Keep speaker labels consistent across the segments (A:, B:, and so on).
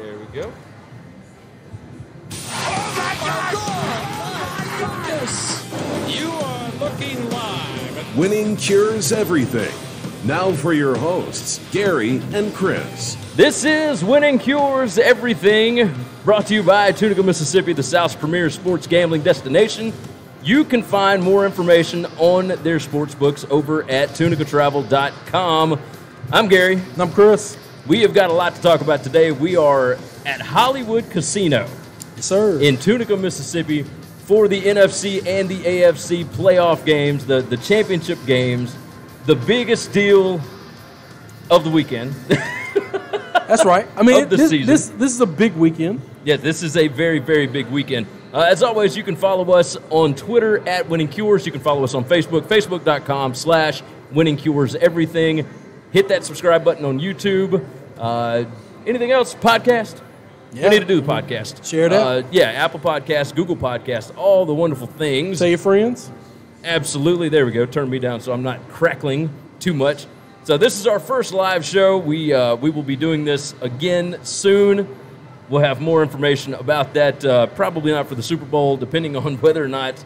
A: There we go.
B: Oh my goodness!
C: You are looking live.
D: Winning cures everything. Now for your hosts, Gary and Chris.
A: This is Winning Cures Everything, brought to you by Tunica, Mississippi, the South's premier sports gambling destination. You can find more information on their sports books over at tunicatravel.com. I'm Gary.
B: And I'm Chris.
A: We have got a lot to talk about today. We are at Hollywood Casino in Tunica, Mississippi for the NFC and the AFC playoff games, the championship games, the biggest deal of the weekend.
B: That's right. I mean,
A: this
B: is a big weekend.
A: Yeah, this is a very, very big weekend. As always, you can follow us on Twitter at Winning Cures. You can follow us on Facebook, facebook.com/Winning Cures Everything. Hit that subscribe button on YouTube. Anything else? Podcast?
B: Yeah.
A: We need to do the podcast.
B: Share it out.
A: Yeah, Apple Podcasts, Google Podcasts, all the wonderful things.
B: Tell your friends.
A: Absolutely. There we go. Turn me down so I'm not crackling too much. So this is our first live show. We will be doing this again soon. We'll have more information about that, probably not for the Super Bowl, depending on whether or not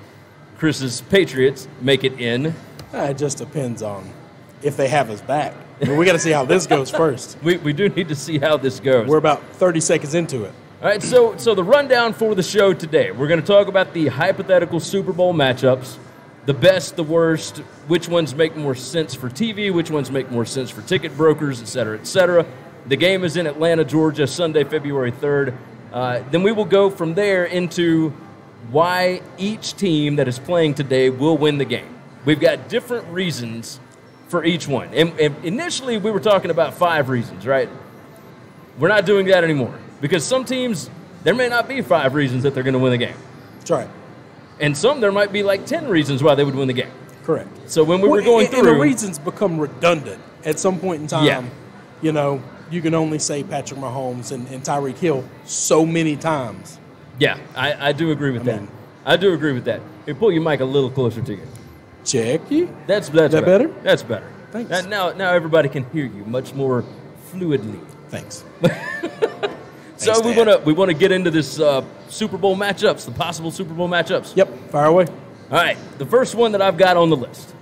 A: Chris's Patriots make it in.
B: It just depends on if they have us back. But we got to see how this goes first.
A: We do need to see how this goes.
B: We're about 30 seconds into it.
A: All right, so the rundown for the show today. We're going to talk about the hypothetical Super Bowl matchups, the best, the worst, which ones make more sense for TV, which ones make more sense for ticket brokers, et cetera, et cetera. The game is in Atlanta, Georgia, Sunday, February 3rd. Then we will go from there into why each team that is playing today will win the game. We've got different reasons for each one. And initially, we were talking about 5 reasons, right? We're not doing that anymore because some teams, there may not be 5 reasons that they're going to win the game.
B: That's right.
A: And some, there might be like 10 reasons why they would win the game.
B: Correct.
A: So when we were going through...
B: And the reasons become redundant at some point in time.
A: Yeah.
B: You know, you can only say Patrick Mahomes and Tyreek Hill so many times.
A: Yeah, I do agree with that. I do agree with that. Here, pull your mic a little closer to you.
B: Check you.
A: That's
B: better?
A: That's better.
B: Thanks.
A: Now everybody can hear you much more fluidly.
B: Thanks.
A: So we want to get into this Super Bowl matchups, the possible Super Bowl matchups.
B: Yep, fire away.
A: All right, the first one that I've got on the list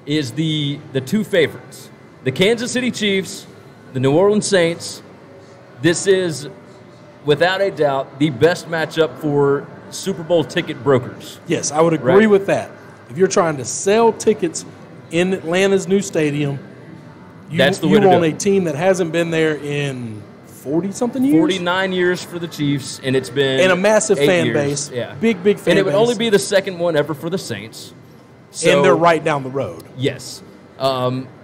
A: is the 2 favorites, the Kansas City Chiefs, the New Orleans Saints. This is, without a doubt, the best matchup for Super Bowl ticket brokers.
B: Yes, I would agree with that. If you're trying to sell tickets in Atlanta's new stadium, you want a team that hasn't been there in 40-something years?
A: 49 years for the Chiefs, and it's been
B: and a massive fan
A: years.
B: base.
A: Yeah.
B: Big fan base.
A: And it would only be the second one ever for the Saints. So,
B: and they're right down the road.
A: Yes.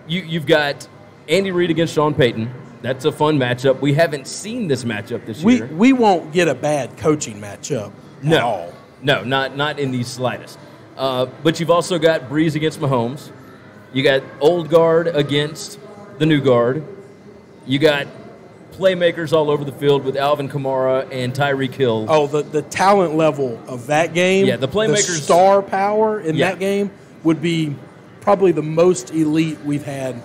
A: You've got Andy Reid against Sean Payton. That's a fun matchup. We haven't seen this matchup this year.
B: We won't get a bad coaching matchup at all.
A: No, not in the slightest. But you've also got Breeze against Mahomes. You got old guard against the new guard. You got playmakers all over the field with Alvin Kamara and Tyreek Hill.
B: Oh, the talent level of that game.
A: Yeah, the playmakers.
B: The star power in that game would be probably the most elite we've had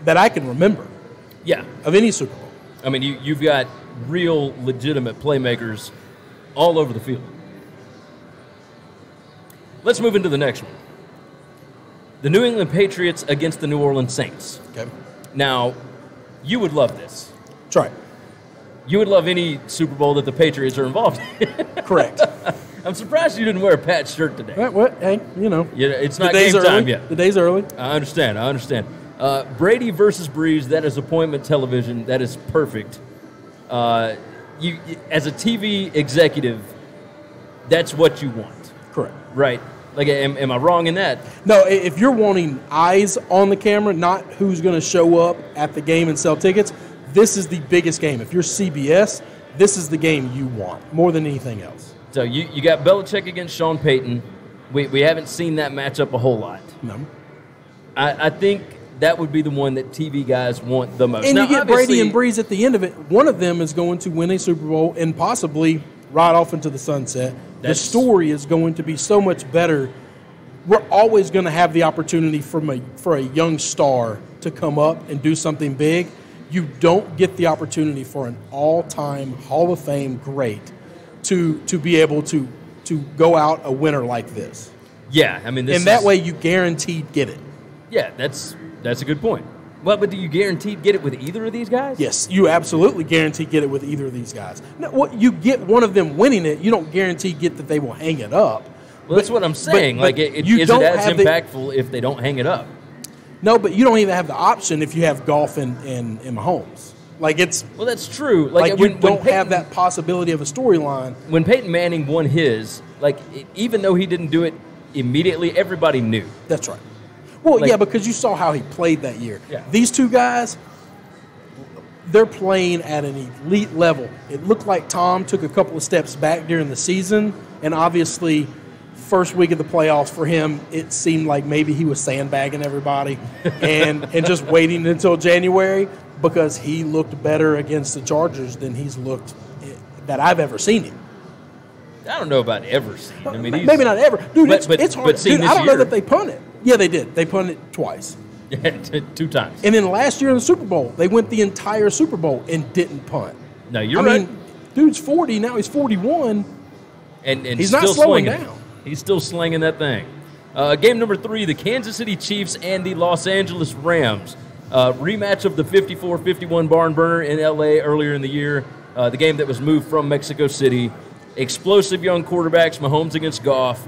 B: that I can remember.
A: Yeah.
B: Of any Super Bowl.
A: I mean, you've got real legitimate playmakers all over the field. Let's move into the next one. The New England Patriots against the New Orleans Saints.
B: Okay.
A: Now, you would love this.
B: That's right.
A: You would love any Super Bowl that the Patriots are involved in.
B: Correct.
A: I'm surprised you didn't wear a Pat shirt today.
B: What? Hey, you know.
A: Yeah, it's not game time yet.
B: The day's early.
A: I understand. Brady versus Breeze, that is appointment television. That is perfect. You, as a TV executive, that's what you want.
B: Correct.
A: Right. Like, am I wrong in that?
B: No, if you're wanting eyes on the camera, not who's going to show up at the game and sell tickets, this is the biggest game. If you're CBS, this is the game you want more than anything else.
A: So you got Belichick against Sean Payton. We haven't seen that matchup a whole lot.
B: No.
A: I think that would be the one that TV guys want the most.
B: And
A: now,
B: you get Brady and Breeze at the end of it. One of them is going to win a Super Bowl and possibly ride off into the sunset. The story is going to be so much better. We're always going to have the opportunity for a young star to come up and do something big. you don't get the opportunity for an all-time Hall of Fame great to be able to go out a winner like this.
A: Yeah, I mean,
B: that way you guaranteed get it.
A: Yeah, that's a good point. Well, but do you guaranteed get it with either of these guys?
B: Yes, you absolutely guarantee get it with either of these guys. Now, you get one of them winning it, you don't guarantee get that they will hang it up.
A: Well, that's what I'm saying. Is it as impactful if they don't hang it up?
B: No, but you don't even have the option if you have Goff and Mahomes.
A: Well, that's true.
B: You don't have that possibility of a storyline.
A: When Peyton Manning won his, even though he didn't do it immediately, everybody knew.
B: That's right. Well, yeah, because you saw how he played that year.
A: Yeah.
B: These two guys, they're playing at an elite level. It looked like Tom took a couple of steps back during the season, and obviously first week of the playoffs for him, it seemed like maybe he was sandbagging everybody and just waiting until January, because he looked better against the Chargers than he's looked that I've ever seen him.
A: I don't know about ever seen. I mean,
B: maybe not ever. Dude, it's hard. Dude, I don't know that they punted. Yeah, they did. They punted twice.
A: Yeah, 2 times.
B: And then last year in the Super Bowl, they went the entire Super Bowl and didn't punt.
A: No, you're right.
B: I mean, dude's 40, now he's 41.
A: And
B: he's
A: still
B: not slowing
A: slinging
B: down.
A: He's still slinging that thing. Game number 3, the Kansas City Chiefs and the Los Angeles Rams. Rematch of the 54-51 barn burner in L.A. earlier in the year. The game that was moved from Mexico City. Explosive young quarterbacks, Mahomes against Goff.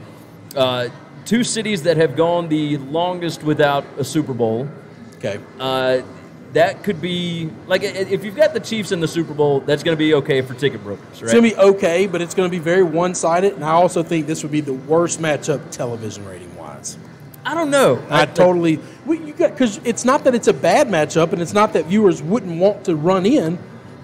A: 2 cities that have gone the longest without a Super Bowl.
B: Okay.
A: That could be, if you've got the Chiefs in the Super Bowl, that's going to be okay for ticket brokers, right?
B: It's going to be okay, but it's going to be very one-sided, and I also think this would be the worst matchup television rating-wise.
A: I don't know.
B: Because it's not that it's a bad matchup, and it's not that viewers wouldn't want to run in.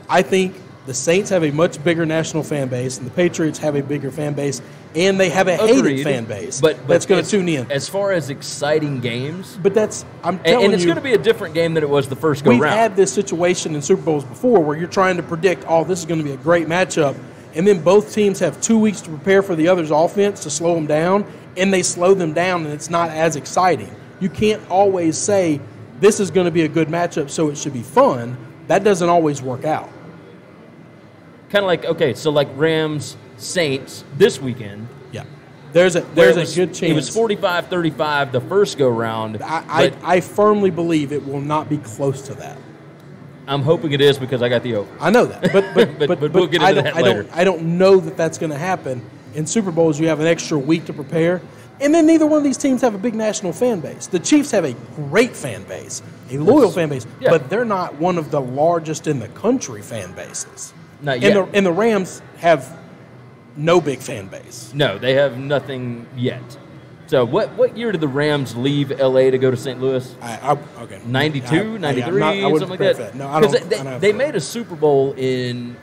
B: I think the Saints have a much bigger national fan base, and the Patriots have a bigger fan base, and they have a hated fan base that's going to tune in.
A: As far as exciting games,
B: I'm telling you,
A: and it's going to be a different game than it was the first go round.
B: We've had this situation in Super Bowls before where you're trying to predict, this is going to be a great matchup, and then both teams have 2 weeks to prepare for the other's offense to slow them down, and they slow them down, and it's not as exciting. You can't always say this is going to be a good matchup, so it should be fun. That doesn't always work out.
A: Kind of like Rams Saints this weekend.
B: Yeah, there's a good chance.
A: It was 45-35 the first go round.
B: I firmly believe it will not be close to that.
A: I'm hoping it is because I got the over.
B: I know that, but
A: we'll get into that later.
B: I don't know that that's going to happen. In Super Bowls, you have an extra week to prepare, and then neither one of these teams have a big national fan base. The Chiefs have a great fan base, a loyal fan base, but they're not one of the largest in the country fan bases.
A: Not yet.
B: And the Rams have no big fan base.
A: No, they have nothing yet. So what year did the Rams leave L.A. to go to St. Louis?
B: Okay.
A: 92, 93, something like that?
B: No, I don't.
A: Because they made a Super Bowl in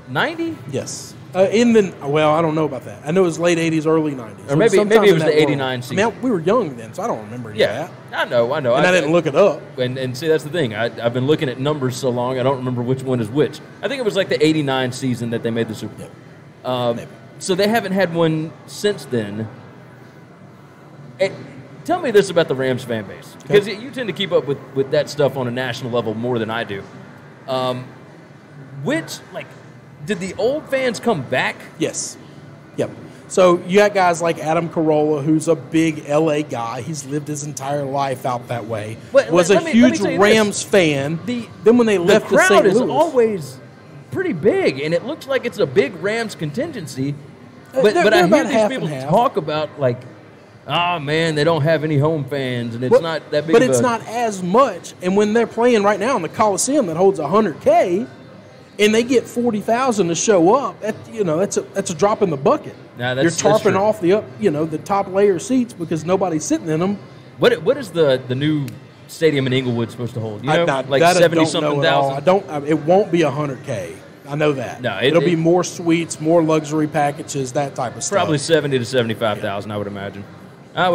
A: 90?
B: Yes. I don't know about that. I know it was late 80s, early 90s.
A: Or maybe it was the 89 season.
B: I mean, we were young then, so I don't remember any of that.
A: I know.
B: And I didn't look it up.
A: And see, that's the thing. I've been looking at numbers so long, I don't remember which one is which. I think it was like the 89 season that they made the Super Bowl.
B: Maybe.
A: So they haven't had one since then. Tell me this about the Rams fan base, because you tend to keep up with that stuff on a national level more than I do. Did the old fans come back?
B: Yes. Yep. So you got guys like Adam Carolla, who's a big L.A. guy. He's lived his entire life out that way. Was a huge Rams fan. Then when they left
A: the
B: St. Louis,
A: is always pretty big, and it looks like it's a big Rams contingency. But I hear these people talk about oh man, they don't have any home fans, and it's not that big.
B: But it's not as much. And when they're playing right now in the Coliseum that holds 100K, and they get 40,000 to show up, that's a drop in the bucket. You're tarping off the top layer seats because nobody's sitting in them.
A: What is the new stadium in Inglewood supposed to hold? 70-something thousand.
B: It won't be 100K. I know that.
A: No,
B: it'll be more suites, more luxury packages, that type of stuff.
A: Probably 70 to 75,000, I would imagine. All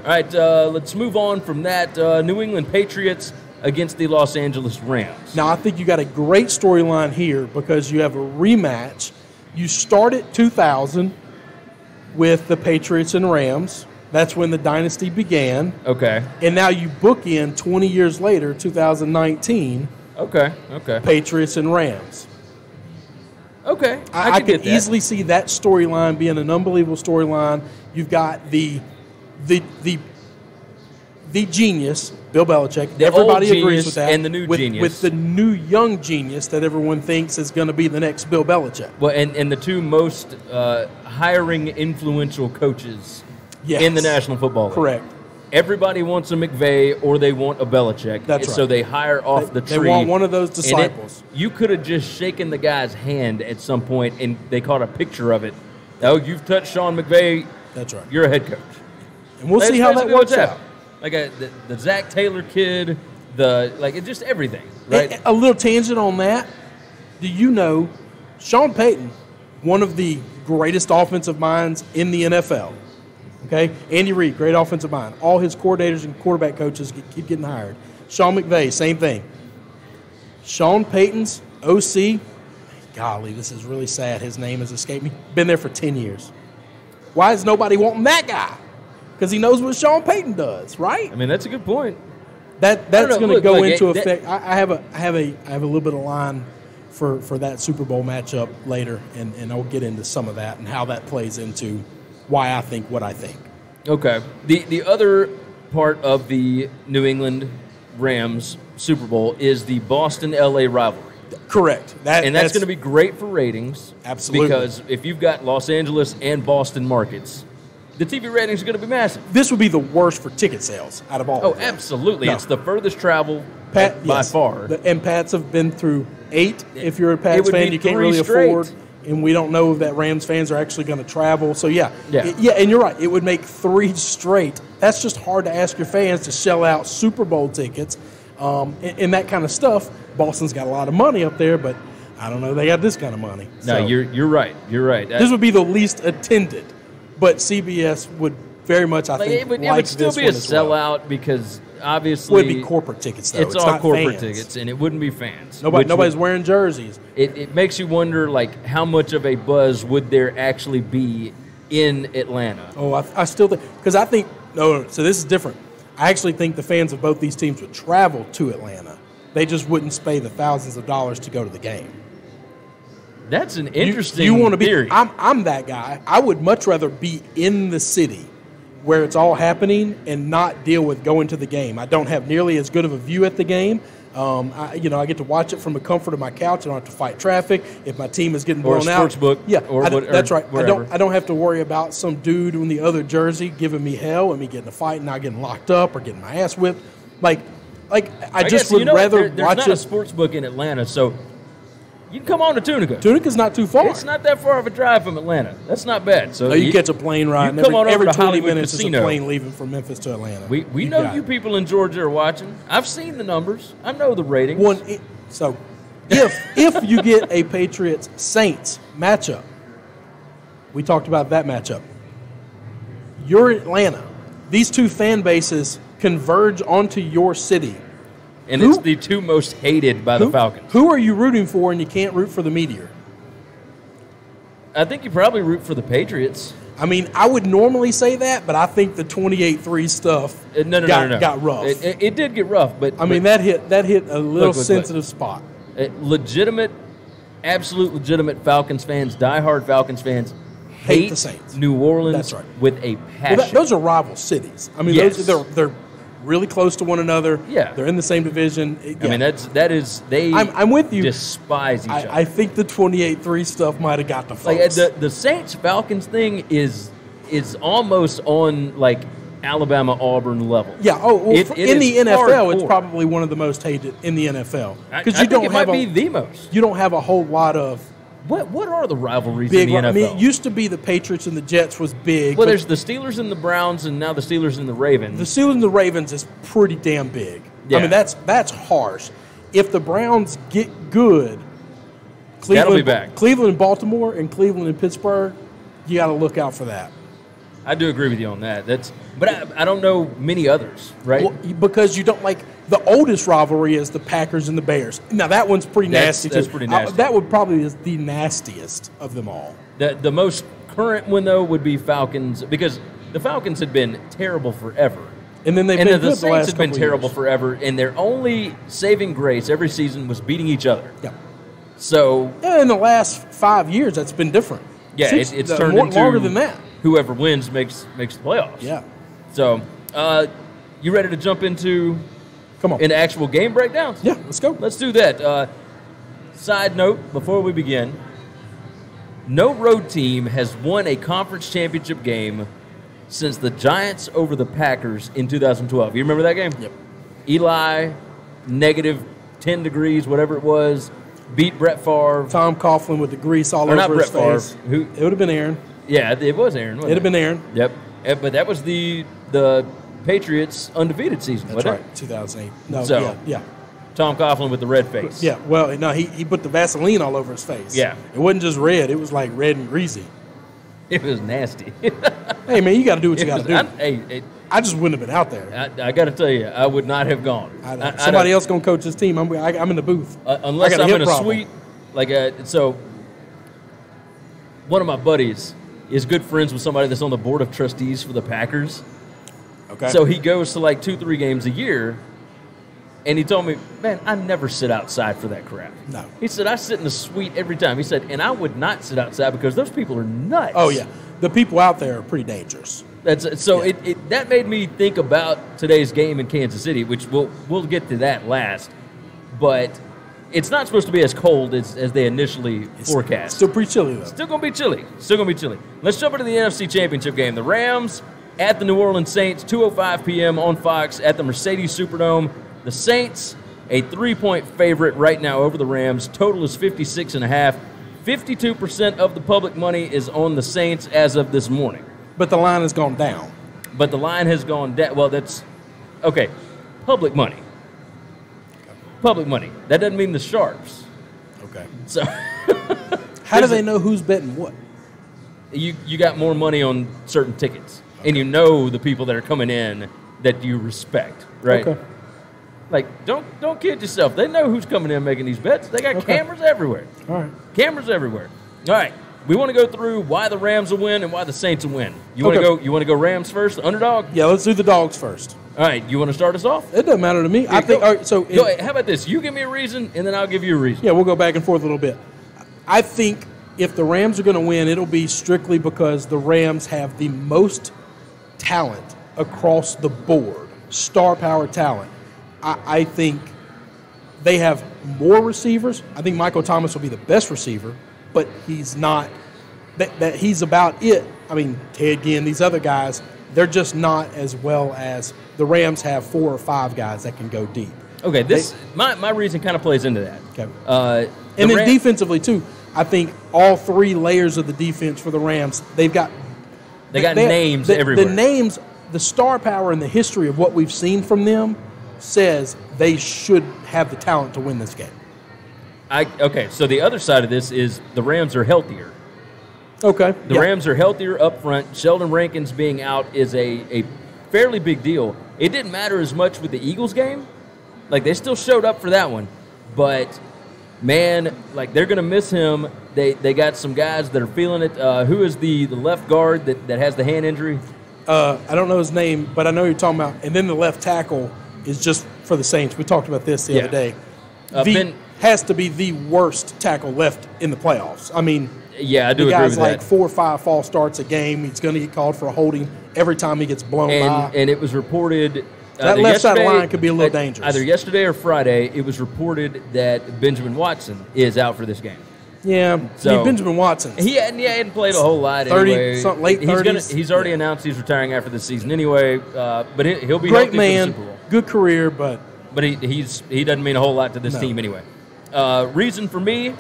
A: right, let's move on from that. New England Patriots against the Los Angeles Rams.
B: Now, I think you got a great storyline here because you have a rematch. You start at 2000 with the Patriots and Rams. That's when the dynasty began.
A: Okay.
B: And now you book in 20 years later, 2019,
A: Okay.
B: Patriots and Rams.
A: Okay.
B: I
A: get
B: could
A: that.
B: easily see that storyline being an unbelievable storyline. You've got the genius, Bill Belichick.
A: The
B: Everybody
A: old
B: agrees
A: genius
B: with that.
A: and the new genius.
B: With the new young genius that everyone thinks is going to be the next Bill Belichick.
A: Well, and the two most hiring influential coaches in the National Football League.
B: Correct.
A: Everybody wants a McVay or they want a Belichick.
B: That's right.
A: So they hire off the tree.
B: They want one of those disciples.
A: You could have just shaken the guy's hand at some point and they caught a picture of it. Oh, you've touched Sean McVay.
B: That's right.
A: You're a head coach.
B: And we'll see how that works out.
A: Like the Zach Taylor kid, just everything, right?
B: A little tangent on that. Do you know Sean Payton, one of the greatest offensive minds in the NFL? Okay, Andy Reid, great offensive mind. All his coordinators and quarterback coaches keep getting hired. Sean McVay, same thing. Sean Payton's OC, golly, this is really sad. His name has escaped me. Been there for 10 years. Why is nobody wanting that guy? Because he knows what Sean Payton does, right?
A: I mean, that's a good point.
B: That's going to go into effect. I have a little bit of line for that Super Bowl matchup later, and I'll get into some of that and how that plays into why I think what I think.
A: Okay. The other part of the New England Rams Super Bowl is the Boston-LA rivalry.
B: Correct.
A: That's going to be great for ratings.
B: Absolutely.
A: Because if you've got Los Angeles and Boston markets, the TV ratings are going to be massive.
B: This would be the worst for ticket sales out of all.
A: Oh, absolutely. No. It's the furthest travel by far.
B: And Pats have been through 8. If you're a Pats fan, you can't really afford. And we don't know that Rams fans are actually going to travel. So, yeah, and you're right. It would make 3 straight. That's just hard to ask your fans to shell out Super Bowl tickets and that kind of stuff. Boston's got a lot of money up there, but I don't know they got this kind of money.
A: No,
B: so,
A: you're right. You're right.
B: This would be the least attended, but CBS would very much, I think,
A: it would still be a sellout because obviously
B: it would be corporate tickets, though.
A: It's all
B: not
A: corporate
B: fans.
A: tickets, and it wouldn't be fans.
B: Nobody's wearing jerseys.
A: It makes you wonder, how much of a buzz would there actually be in Atlanta?
B: Oh, I still think – because I think – no, so this is different. I actually think the fans of both these teams would travel to Atlanta. They just wouldn't pay the thousands of dollars to go to the game.
A: That's an interesting
B: you want to be,
A: theory.
B: I'm that guy. I would much rather be in the city where it's all happening and not deal with going to the game. I don't have nearly as good of a view at the game. I get to watch it from the comfort of my couch. I don't have to fight traffic. If my team is getting blown out, that's right. I don't have to worry about some dude in the other jersey giving me hell and me getting a fight and not getting locked up or getting my ass whipped. I just would rather
A: there's
B: watch
A: not
B: it.
A: a sports book in Atlanta, so you can come on to Tunica.
B: Tunica's not too far.
A: It's not that far of a drive from Atlanta. That's not bad. So
B: you catch a plane ride.
A: You come on
B: every
A: over to
B: 20
A: Hollywood
B: minutes
A: Casino.
B: is a plane leaving from Memphis to Atlanta.
A: We know you people in Georgia are watching. I've seen the numbers. I know the ratings.
B: If you get a Patriots-Saints matchup, we talked about that matchup. You're in Atlanta. These two fan bases converge onto your city.
A: And it's the two most hated by the Falcons.
B: Who are you rooting for and you can't root for the Meteor?
A: I think you probably root for the Patriots.
B: I mean, I would normally say that, but I think the 28-3 stuff got rough.
A: It did get rough, but
B: that hit a little sensitive spot.
A: Absolute legitimate Falcons fans, diehard Falcons fans, hate
B: the Saints.
A: New Orleans with a passion.
B: Well, those are rival cities. I mean, they're really close to one another.
A: Yeah,
B: they're in the same division.
A: I mean, they.
B: I'm with you.
A: Despise each other.
B: I think the 28-3 stuff might have got the folks.
A: The Saints Falcons thing is almost on Alabama Auburn level.
B: Yeah. In the NFL, it's probably one of the most hated in the NFL
A: because you don't have might be the most.
B: You don't have a whole lot of.
A: What are the rivalries in the NFL?
B: I mean, it used to be the Patriots and the Jets was big.
A: Well, there's the Steelers and the Browns, and now the Steelers and the Ravens.
B: The Steelers and the Ravens is pretty damn big. Yeah. I mean, that's harsh. If the Browns get good,
A: that'll be back.
B: Cleveland and Baltimore and Cleveland and Pittsburgh, you got to look out for that.
A: I do agree with you on that. But I don't know many others, right?
B: Well, because you don't the oldest rivalry is the Packers and the Bears. Now that one's pretty nasty.
A: That's pretty nasty.
B: That would probably be the nastiest of them all.
A: The most current one though would be Falcons because the Falcons had been terrible forever.
B: And then they've
A: and
B: been
A: the
B: good the
A: Saints
B: last
A: have been
B: couple
A: terrible
B: years.
A: forever, and their only saving grace every season was beating each other.
B: Yeah.
A: So
B: Yeah, in the last 5 years, that's been different.
A: yeah, it's turned into
B: longer than that.
A: whoever wins makes the playoffs.
B: Yeah.
A: So, you ready to jump into
B: Come on.
A: actual game breakdowns?
B: Yeah, let's go.
A: Let's do that. Side note, before we begin, no road team has won a conference championship game since the Giants over the Packers in 2012. You remember that game?
B: Yep.
A: Eli, negative 10 degrees, whatever it was, beat Brett Favre.
B: Tom Coughlin with the grease all
A: Or not
B: over his
A: Brett Favre.
B: face.
A: Who?
B: It would have been Aaron.
A: Yeah, it was Aaron. Wasn't
B: It'd have been Aaron.
A: Yep. But that was the Patriots' undefeated season,
B: That's
A: wasn't
B: right, 2008. No,
A: So-
B: yeah.
A: it? Tom Coughlin with the red face.
B: Yeah, well, no, he put the Vaseline all over his face.
A: Yeah.
B: It wasn't just red. It was like red and greasy.
A: It was nasty.
B: Hey, man, you got to do what you got to do.
A: Hey,
B: I just wouldn't have been out there.
A: I got to tell you, I would not have gone.
B: Somebody else going to coach this team. I'm in the booth.
A: Unless
B: I got
A: I'm
B: hip
A: in a
B: problem.
A: suite. So one of my buddies is good friends with somebody that's on the board of trustees for the Packers.
B: Okay.
A: So he goes to like 2-3 games a year, and he told me, man, I never sit outside for that crap.
B: No.
A: He said, I sit in the suite every time. He said, and I would not sit outside because those people are nuts.
B: Oh, yeah. The people out there are pretty dangerous.
A: That made me think about today's game in Kansas City, which we'll get to that last. But it's not supposed to be as cold as they initially forecast.
B: Still pretty chilly, though.
A: Still going to be chilly. Let's jump into the NFC Championship game. The Rams at the New Orleans Saints, 2:05 p.m. on Fox at the Mercedes Superdome. The Saints, a 3-point favorite right now over the Rams. Total is 56.5. 52% of the public money is on the Saints as of this morning.
B: But the line has gone down.
A: But the line has gone down. Well, that's okay. Public money. Public money. That doesn't mean the sharps.
B: Okay.
A: So
B: How do they know who's betting what?
A: you got more money on certain tickets, and you know the people that are coming in that you respect, right?
B: Okay.
A: Like, don't kid yourself. They know who's coming in making these bets. They got cameras everywhere.
B: All right.
A: Cameras everywhere. All right. We want to go through why the Rams will win and why the Saints will win. You want to
B: Okay.
A: go? You want to go Rams first, the underdog?
B: Yeah, let's do the dogs first.
A: All right. You want to start us off?
B: It doesn't matter to me. I think.
A: Go-
B: All right, so
A: Go ahead. How about this? You give me a reason, and then I'll give you a reason.
B: yeah, we'll go back and forth a little bit. I think if the Rams are going to win, it'll be strictly because the Rams have the most talent across the board, star power talent. I think they have more receivers. I think Michael Thomas will be the best receiver, but he's not. That he's about it. I mean, Ted Ginn, these other guys, they're just not as well as the Rams have 4 or 5 guys that can go deep.
A: Okay. My reason kind of plays into that.
B: Okay. And then defensively, too, I think all 3 layers of the defense for the Rams, they got
A: names everywhere.
B: The names, the star power and the history of what we've seen from them says they should have the talent to win this game.
A: Okay, so the other side of this is the Rams are healthier.
B: Okay.
A: The Rams are healthier up front. Sheldon Rankins being out is a fairly big deal. It didn't matter as much with the Eagles game. Like, they still showed up for that one. But, man, like, they're going to miss him. They got some guys that are feeling it. Who is the left guard that has the hand injury?
B: I don't know his name, but I know who you're talking about. And then the left tackle is just for the Saints. We talked about this the other day. Has to be the worst tackle left in the playoffs. I mean,
A: yeah, I do
B: the
A: agree
B: guy's
A: with
B: like
A: that.
B: 4 or 5 false starts a game. He's going to get called for a holding every time he gets blown by.
A: And it was reported
B: that left side line could be a little dangerous.
A: Either yesterday or Friday, it was reported that Benjamin Watson is out for this game.
B: Yeah,
A: So-
B: I mean, Benjamin Watson.
A: He hadn't played a whole lot
B: 30
A: anyway.
B: something, late 30s.
A: He's already announced he's retiring after the season anyway. But he'll be
B: Great
A: healthy
B: man,
A: for the Super Bowl.
B: good career, but
A: But he doesn't mean a whole lot to this
B: No.
A: team anyway. Reason for me,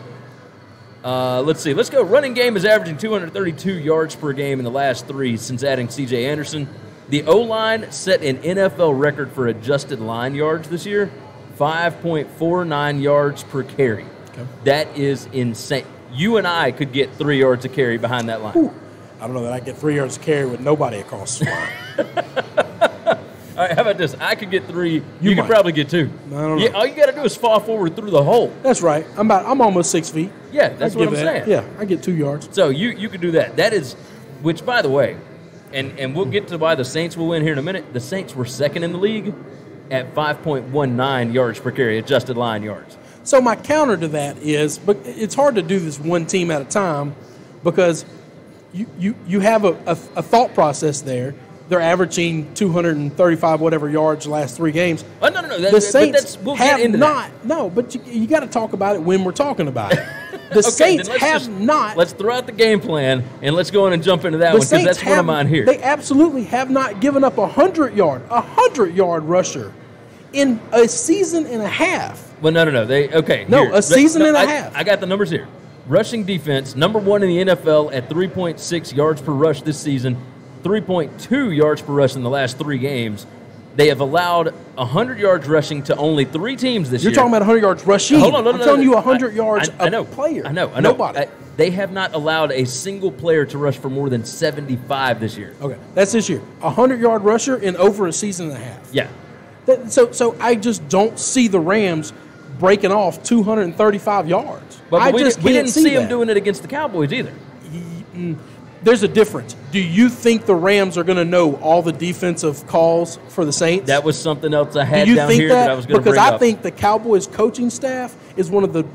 A: let's see. Let's go. Running game is averaging 232 yards per game in the last 3 since adding C.J. Anderson. The O-line set an NFL record for adjusted line yards this year, 5.49 yards per carry.
B: Okay.
A: That is insane. You and I could get 3 yards a carry behind that line.
B: whew, I don't know that I get 3 yards to carry with nobody across the line.
A: All right, how about this? I could get 3. You could
B: might.
A: probably get 2.
B: I don't know.
A: Yeah, all you got to do is fall forward through the hole.
B: That's right. I'm almost 6 feet.
A: Yeah, that's
B: I
A: what
B: give
A: I'm
B: that.
A: saying.
B: Yeah, I get 2 yards.
A: So you could do that. That is, which by the way, And we'll get to why the Saints will win here in a minute. The Saints were second in the league at 5.19 yards per carry, adjusted line yards.
B: So my counter to that is, but it's hard to do this one team at a time because you have a thought process there. They're averaging 235 whatever yards the last 3 games.
A: Oh, no.
B: The Saints
A: we'll
B: have
A: get into
B: not.
A: That.
B: No, but you got to talk about it when we're talking about it. The Saints have not.
A: Let's throw out the game plan and let's go in and jump into that one because that's one of mine here.
B: They absolutely have not given up a 100-yard rusher in a season and a half.
A: Well, no.
B: A season and a half.
A: I got the numbers here. Rushing defense, number 1 in the NFL at 3.6 yards per rush this season, 3.2 yards per rush in the last 3 games. They have allowed 100 yards rushing to only 3 teams this year.
B: You're talking about 100 yards rushing.
A: Hold on,
B: I'm telling you 100 yards a player.
A: I know.
B: Nobody.
A: They have not allowed a single player to rush for more than 75 this year.
B: Okay, that's this year. 100-yard rusher in over a season and a half.
A: Yeah.
B: So I just don't see the Rams breaking off 235 yards.
A: But we didn't see
B: that.
A: them doing it against the Cowboys either.
B: There's a difference. Do you think the Rams are going to know all the defensive calls for the Saints?
A: That was something else I had
B: Do you
A: down
B: think
A: here
B: that
A: I was going to bring
B: up. Because I
A: up.
B: think the Cowboys coaching staff is one of the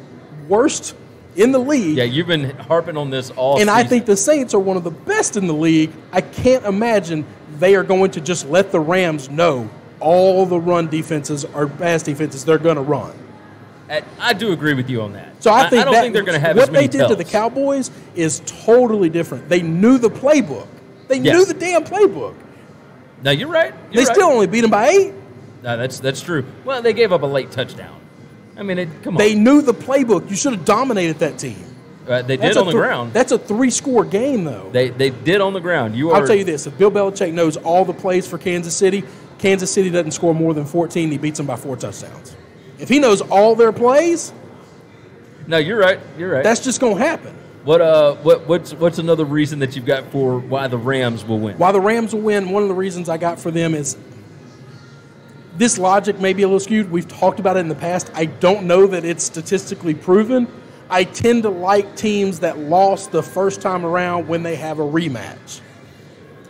B: worst in the league.
A: Yeah, you've been harping on this all
B: And
A: season.
B: I think the Saints are one of the best in the league. I can't imagine they are going to just let the Rams know all the run defenses or pass defenses they're going to run.
A: I do agree with you on that.
B: So I don't
A: think they're going to have
B: what
A: as many
B: they did to the Cowboys is totally different. They knew the playbook. They knew the damn playbook.
A: No, you're right.
B: They still only beat them by 8.
A: No, that's true. Well, they gave up a late touchdown. I mean, come on.
B: They knew the playbook. You should have dominated that team.
A: They did on the ground.
B: That's a 3-score game, though.
A: They did on the ground.
B: I'll tell you this. If Bill Belichick knows all the plays for Kansas City doesn't score more than 14. He beats them by 4 touchdowns. If he knows all their plays,
A: no, you're right.
B: That's just going to happen.
A: What's another reason that you've got for why the Rams will win?
B: Why the Rams will win, one of the reasons I got for them is this logic may be a little skewed. We've talked about it in the past. I don't know that it's statistically proven. I tend to like teams that lost the first time around when they have a rematch.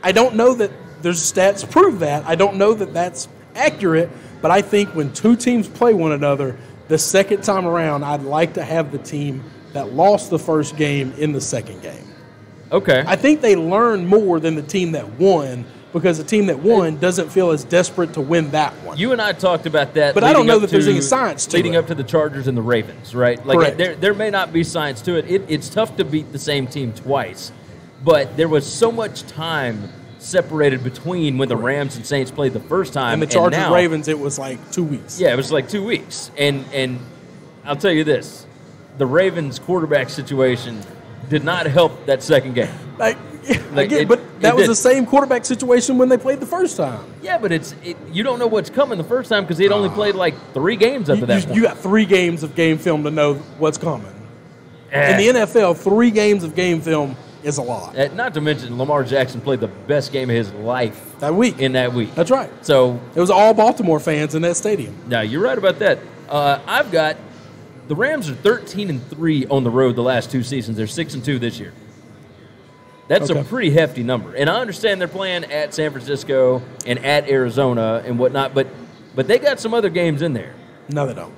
B: I don't know that there's stats to prove that. I don't know that that's accurate, but I think when 2 teams play one another, the second time around, I'd like to have the team that lost the first game in the second game.
A: Okay.
B: I think they learn more than the team that won because the team that won doesn't feel as desperate to win that one.
A: You and I talked about that.
B: But I don't know that there's any science to it.
A: Leading up to the Chargers and the Ravens, right? Like
B: Correct.
A: there may not be science to it. It's tough to beat the same team twice, but there was so much time separated between when the Rams and Saints played the first time
B: and the Chargers-Ravens, it was like 2 weeks.
A: Yeah, it was like 2 weeks. And I'll tell you this, the Ravens quarterback situation did not help that second game.
B: But that was the same quarterback situation when they played the first time.
A: Yeah, but you don't know what's coming the first time because they'd only played like 3 games up to that point.
B: You got 3 games of game film to know what's coming. In the NFL, 3 games of game film is a lot.
A: Not to mention Lamar Jackson played the best game of his life
B: that week. That's right.
A: So
B: it was all Baltimore fans in that stadium.
A: No, you're right about that. I've got the Rams are 13-3 on the road the last 2 seasons. They're 6-2 this year. That's a pretty hefty number. And I understand they're playing at San Francisco and at Arizona and whatnot, but they got some other games in there.
B: No, they don't.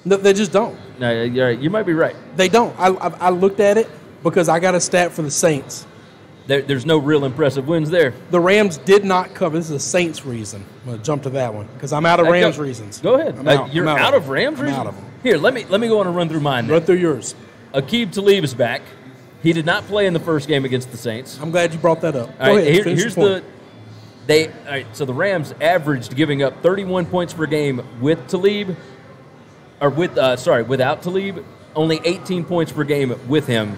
B: No, they just don't.
A: No, you're right. You might be right.
B: They don't. I looked at it because I got a stat for the Saints.
A: There's no real impressive wins there.
B: The Rams did not cover. This is a Saints reason. I'm going to jump to that one because I'm out of Rams reasons.
A: Go ahead. You're out of Rams reasons?
B: I'm out of them.
A: Here, let me go on and run through mine.
B: Run through yours.
A: Aqib Talib is back. He did not play in the first game against the Saints.
B: I'm glad you brought that up.
A: All right, here's the point. All right, so the Rams averaged giving up 31 points per game with Talib, or without Talib, only 18 points per game with him.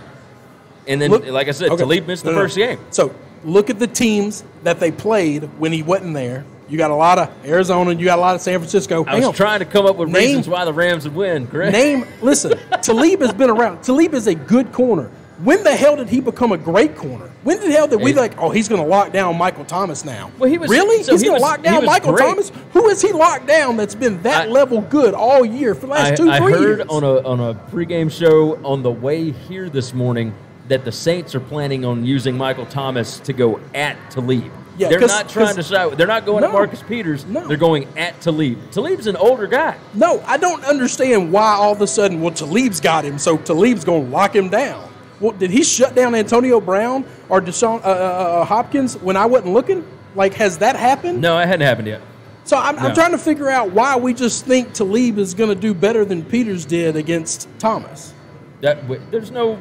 A: And then, like I said, Talib missed the first game.
B: So look at the teams that they played when he wasn't there. You got a lot of Arizona, you got a lot of San Francisco.
A: I was trying to come up with reasons why the Rams would win, correct?
B: Listen, Talib has been around. Talib is a good corner. When the hell did he become a great corner? When the hell did we he's going to lock down Michael Thomas now?
A: Well, he was
B: really?
A: So
B: he's going to lock down Michael
A: great.
B: Thomas? Who has he locked down that's been that level good all year for the last 2-3 years?
A: I heard on a pregame show on the way here this morning that the Saints are planning on using Michael Thomas to go at Talib.
B: Yeah,
A: they're not trying to shy. They're not going at Marcus Peters.
B: No.
A: They're going at Talib. Talib's an older guy.
B: No, I don't understand why all of a sudden, well, Talib's got him, so Talib's going to lock him down. Well, did he shut down Antonio Brown or Deshaun Hopkins when I wasn't looking? Like, has that happened?
A: No, it hadn't happened yet.
B: So I'm trying to figure out why we just think Talib is going to do better than Peters did against Thomas.
A: There's no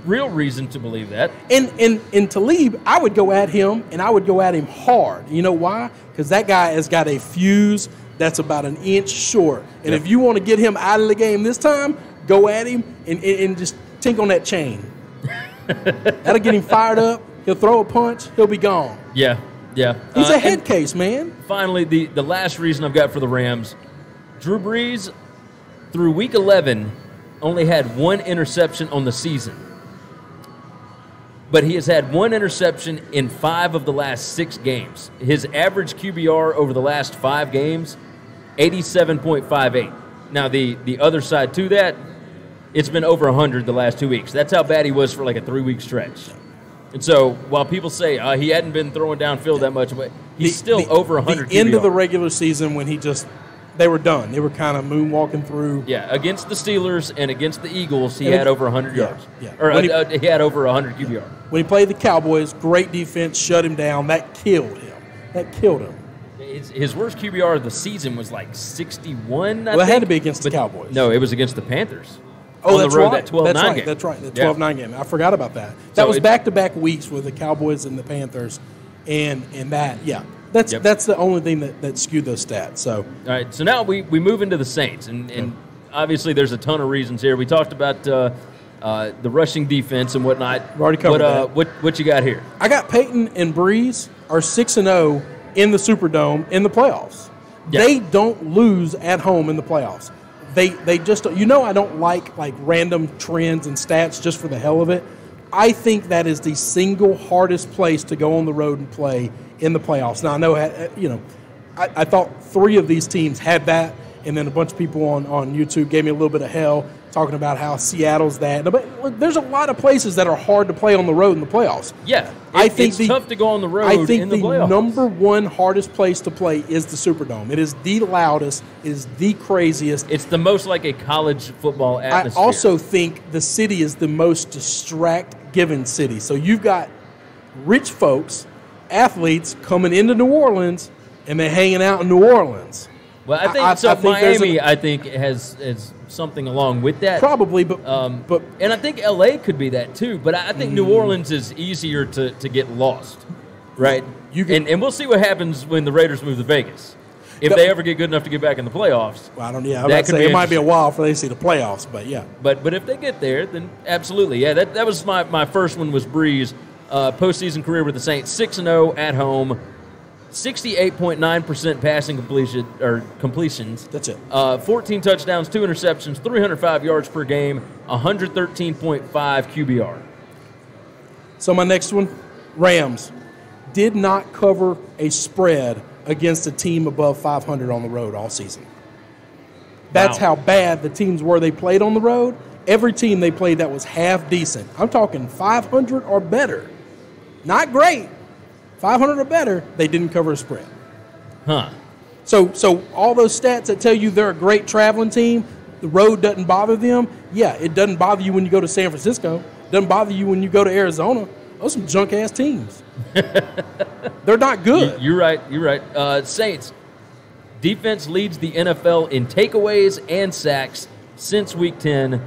A: real reason to believe that.
B: In Talib, I would go at him, and I would go at him hard. You know why? Because that guy has got a fuse that's about an inch short. And if you want to get him out of the game this time, go at him and just tink on that chain. That'll get him fired up. He'll throw a punch. He'll be gone.
A: Yeah.
B: He's a head case, man.
A: Finally, the last reason I've got for the Rams, Drew Brees, through Week 11, only had one interception on the season. But he has had one interception in 5 of the last 6 games. His average QBR over the last 5 games, 87.58. Now, the other side to that, it's been over 100 the last 2 weeks. That's how bad he was for like a 3-week stretch. And so while people say he hadn't been throwing downfield that much, he's still over 100 QBR.
B: The end of the regular season when they were done. They were kind of moonwalking through.
A: Yeah, against the Steelers and against the Eagles, he had over 100 yards.
B: Yeah.
A: Or he had over 100 QBR.
B: When he played the Cowboys, great defense, shut him down. That killed him.
A: His worst QBR of the season was like 61,
B: Well, it had to be against the Cowboys.
A: No, it was against the Panthers.
B: Oh,
A: on
B: that's
A: the road,
B: right.
A: That 12-9 game.
B: That's right. The 12-9 game. I forgot about that. That was back-to-back weeks with the Cowboys and the Panthers, and that, yeah. That's the only thing that skewed those stats. So,
A: all right. So now we move into the Saints, and obviously there's a ton of reasons here. We talked about the rushing defense and whatnot.
B: We've already covered that.
A: What you got here? I
B: got Peyton and Breeze are 6-0 in the Superdome in the playoffs. Yeah. They don't lose at home in the playoffs. They just, I don't like random trends and stats just for the hell of it. I think that is the single hardest place to go on the road and play in the playoffs. Now, I know, I thought 3 of these teams had that, and then a bunch of people on YouTube gave me a little bit of hell talking about how Seattle's that. But look, there's a lot of places that are hard to play on the road in the playoffs.
A: Yeah, it's tough to go on the road in the playoffs.
B: I think the number one hardest place to play is the Superdome. It is the loudest. It is the craziest.
A: It's the most like a college football atmosphere.
B: I also think the city is the most distract-giving city. So you've got rich folks, athletes coming into New Orleans, and they're hanging out in New Orleans.
A: Well, I think Miami, I think, has something along with that.
B: Probably, but
A: and I think L.A. could be that too. But I think New Orleans is easier to get lost, right? And we'll see what happens when the Raiders move to Vegas. If they ever get good enough to get back in the playoffs.
B: Well, I don't. Yeah, I would say it might be a while before they see the playoffs, but yeah.
A: But if they get there, then absolutely, yeah. That was my first one was Breeze, postseason career with the Saints, 6-0 at home. 68.9% passing completions.
B: That's it.
A: 14 touchdowns, 2 interceptions, 305 yards per game, 113.5 QBR.
B: So my next one, Rams did not cover a spread against a team above 500 on the road all season. That's how bad the teams were they played on the road. Every team they played that was half decent. I'm talking 500 or better. Not great. 500 or better, they didn't cover a spread.
A: Huh.
B: So all those stats that tell you they're a great traveling team, the road doesn't bother them. Yeah, it doesn't bother you when you go to San Francisco. It doesn't bother you when you go to Arizona. Those are some junk-ass teams. They're not good.
A: You're right. Saints, defense leads the NFL in takeaways and sacks since Week 10.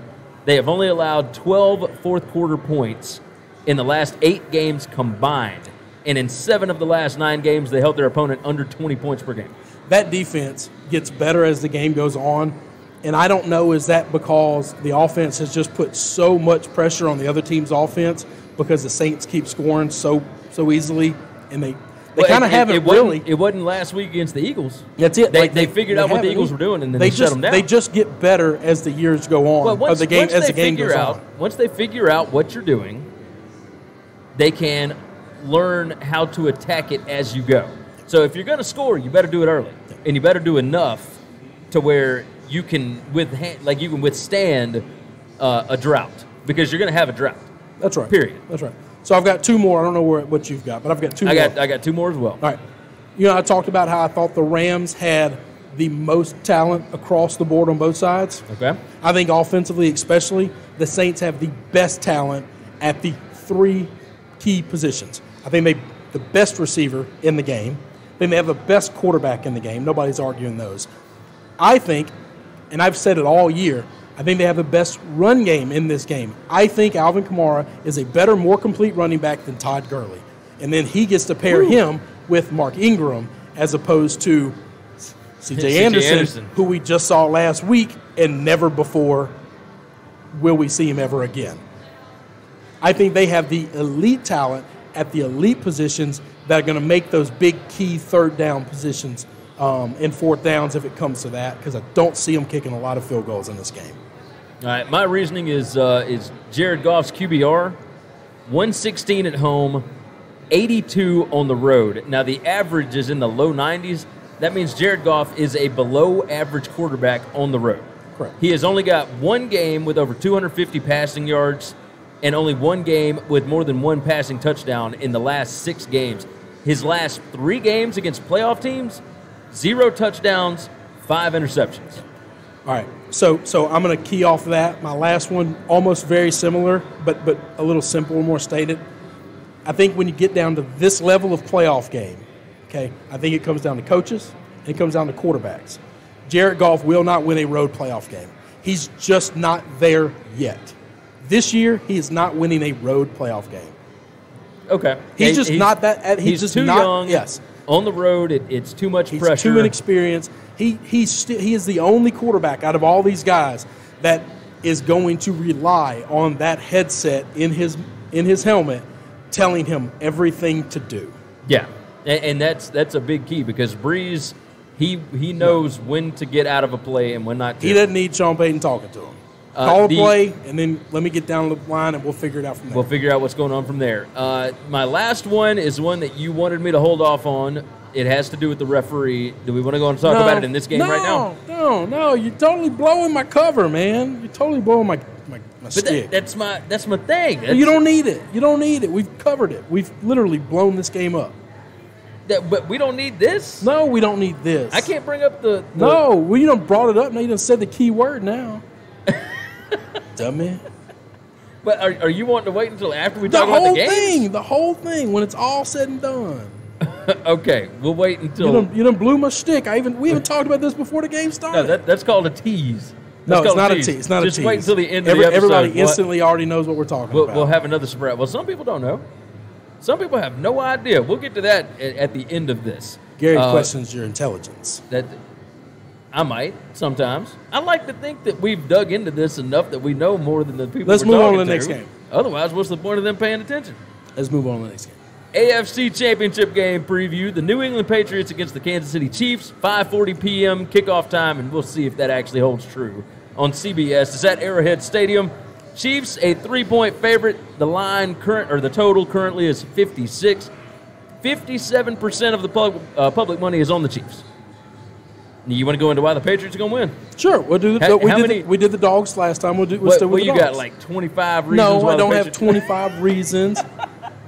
A: They have only allowed 12 fourth-quarter points in the last 8 games combined. And in 7 of the last 9 games, they held their opponent under 20 points per game.
B: That defense gets better as the game goes on. And I don't know, is that because the offense has just put so much pressure on the other team's offense because the Saints keep scoring so easily, and they kind of haven't really.
A: It wasn't last week against the Eagles.
B: That's it.
A: They figured out what the Eagles were doing, and then they shut them down.
B: They just get better as the years go on.
A: Well,
B: the game goes on.
A: Once they figure out what you're doing, they can learn how to attack it as you go. So if you're going to score, you better do it early, and you better do enough to where you can withstand a drought, because you're going to have a drought.
B: That's right.
A: Period.
B: That's right. So I've got two more. I don't know what you've got, but I've got two more.
A: I got two more as well.
B: All right. You know, I talked about how I thought the Rams had the most talent across the board on both sides.
A: Okay.
B: I think offensively especially, the Saints have the best talent at the three key positions. I think they have the best receiver in the game. They have the best quarterback in the game. Nobody's arguing those. I think, and I've said it all year, I think they have the best run game in this game. I think Alvin Kamara is a better, more complete running back than Todd Gurley. And then he gets to pair him with Mark Ingram as opposed to C.J. Anderson, who we just saw last week, and never before will we see him ever again. I think they have the elite talent at the elite positions that are going to make those big key third down positions in fourth downs if it comes to that, because I don't see them kicking a lot of field goals in this game.
A: All right, my reasoning is Jared Goff's QBR, 116 at home, 82 on the road. Now, the average is in the low 90s. That means Jared Goff is a below-average quarterback on the road.
B: Correct.
A: He has only got one game with over 250 passing yards and only one game with more than one passing touchdown in the last 6 games. His last 3 games against playoff teams, 0 touchdowns, 5 interceptions.
B: All right, so I'm going to key off that. My last one, almost very similar, but a little simpler, more stated. I think when you get down to this level of playoff game, okay, I think it comes down to coaches and it comes down to quarterbacks. Jared Goff will not win a road playoff game. He's just not there yet. This year, he is not winning a road playoff game.
A: Okay.
B: He's just not that. He's just
A: too
B: not,
A: young.
B: Yes.
A: On the road, it's too much pressure.
B: He's too inexperienced. He is the only quarterback out of all these guys that is going to rely on that headset in his helmet telling him everything to do.
A: Yeah, and that's a big key because Breeze, he knows when to get out of a play and when not to.
B: He doesn't need Sean Payton talking to him. Call a play, and then let me get down the line, and we'll figure it out from there.
A: We'll figure out what's going on from there. My last one is one that you wanted me to hold off on. It has to do with the referee. Do we want to go and talk about it in this game right now?
B: No. You're totally blowing my cover, man. You're totally blowing my stick.
A: That's my thing.
B: You don't need it. You don't need it. We've covered it. We've literally blown this game up.
A: But we don't need this?
B: No, we don't need this.
A: I can't bring up the
B: No, well, you done brought it up. Now you done said the key word now. Dummy.
A: But are you wanting to wait until after we talk about the game?
B: The whole thing, when it's all said and done.
A: Okay, we'll wait until
B: you done blew my stick. We even talked about this before the game started.
A: No, that's called a tease.
B: No, it's not a tease. It's not a tease.
A: Just wait until the end of the episode.
B: Everybody instantly already knows what we're talking about.
A: We'll have another surprise. Well, some people don't know. Some people have no idea. We'll get to that at the end of this.
B: Gary questions your intelligence.
A: That I might sometimes. I like to think that we've dug into this enough that we know more than the people.
B: Let's move on to the next game.
A: Otherwise, what's the point of them paying attention?
B: Let's move on to the next game.
A: AFC Championship game preview. The New England Patriots against the Kansas City Chiefs. 5:40 p.m. kickoff time, and we'll see if that actually holds true on CBS. It's at Arrowhead Stadium. Chiefs a 3-point favorite. The the total currently is 56. 57% of the public money is on the Chiefs. You want to go into why the Patriots are going to win?
B: Sure. We'll do we did the dogs last time. We'll still with the dogs.
A: You got like 25 reasons.
B: No, I don't have 25 reasons.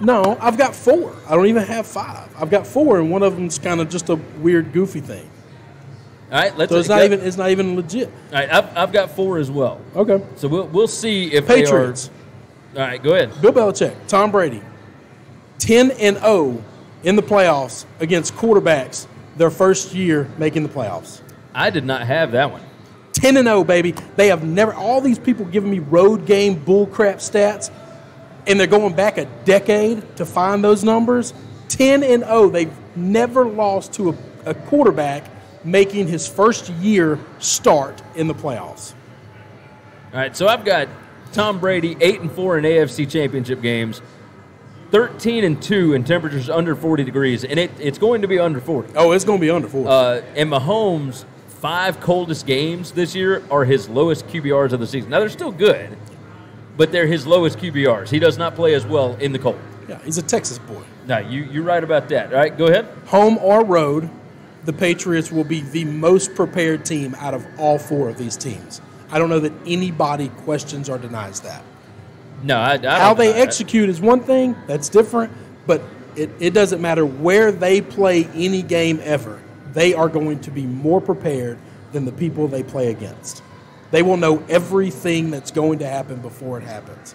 B: No, I've got 4. I don't even have 5. I've got 4, and one of them's kind of just a weird, goofy thing.
A: All right,
B: so it's not even legit.
A: All right, I've got 4 as well.
B: Okay.
A: So we'll see if
B: Patriots.
A: They are. All right, go ahead.
B: Bill Belichick, Tom Brady, 10-0 in the playoffs against quarterbacks their first year making the playoffs.
A: I did not have that one.
B: 10-0, baby. They have never. All these people giving me road game bullcrap stats, and they're going back a decade to find those numbers. 10-0. They've never lost to a quarterback making his first year start in the playoffs.
A: All right, so I've got Tom Brady 8-4 in AFC Championship games, 13-2 in temperatures under 40 degrees, and it's going to be under 40.
B: Oh, it's going to be under 40.
A: And Mahomes' 5 coldest games this year are his lowest QBRs of the season. Now, they're still good, but they're his lowest QBRs. He does not play as well in the cold.
B: Yeah, he's a Texas boy.
A: No, you're right about that. All right, go ahead.
B: Home or road, the Patriots will be the most prepared team out of all 4 of these teams. I don't know that anybody questions or denies that.
A: No, I don't
B: How they
A: deny that.
B: execute is one thing. That's different. But it doesn't matter where they play any game ever. They are going to be more prepared than the people they play against. They will know everything that's going to happen before it happens.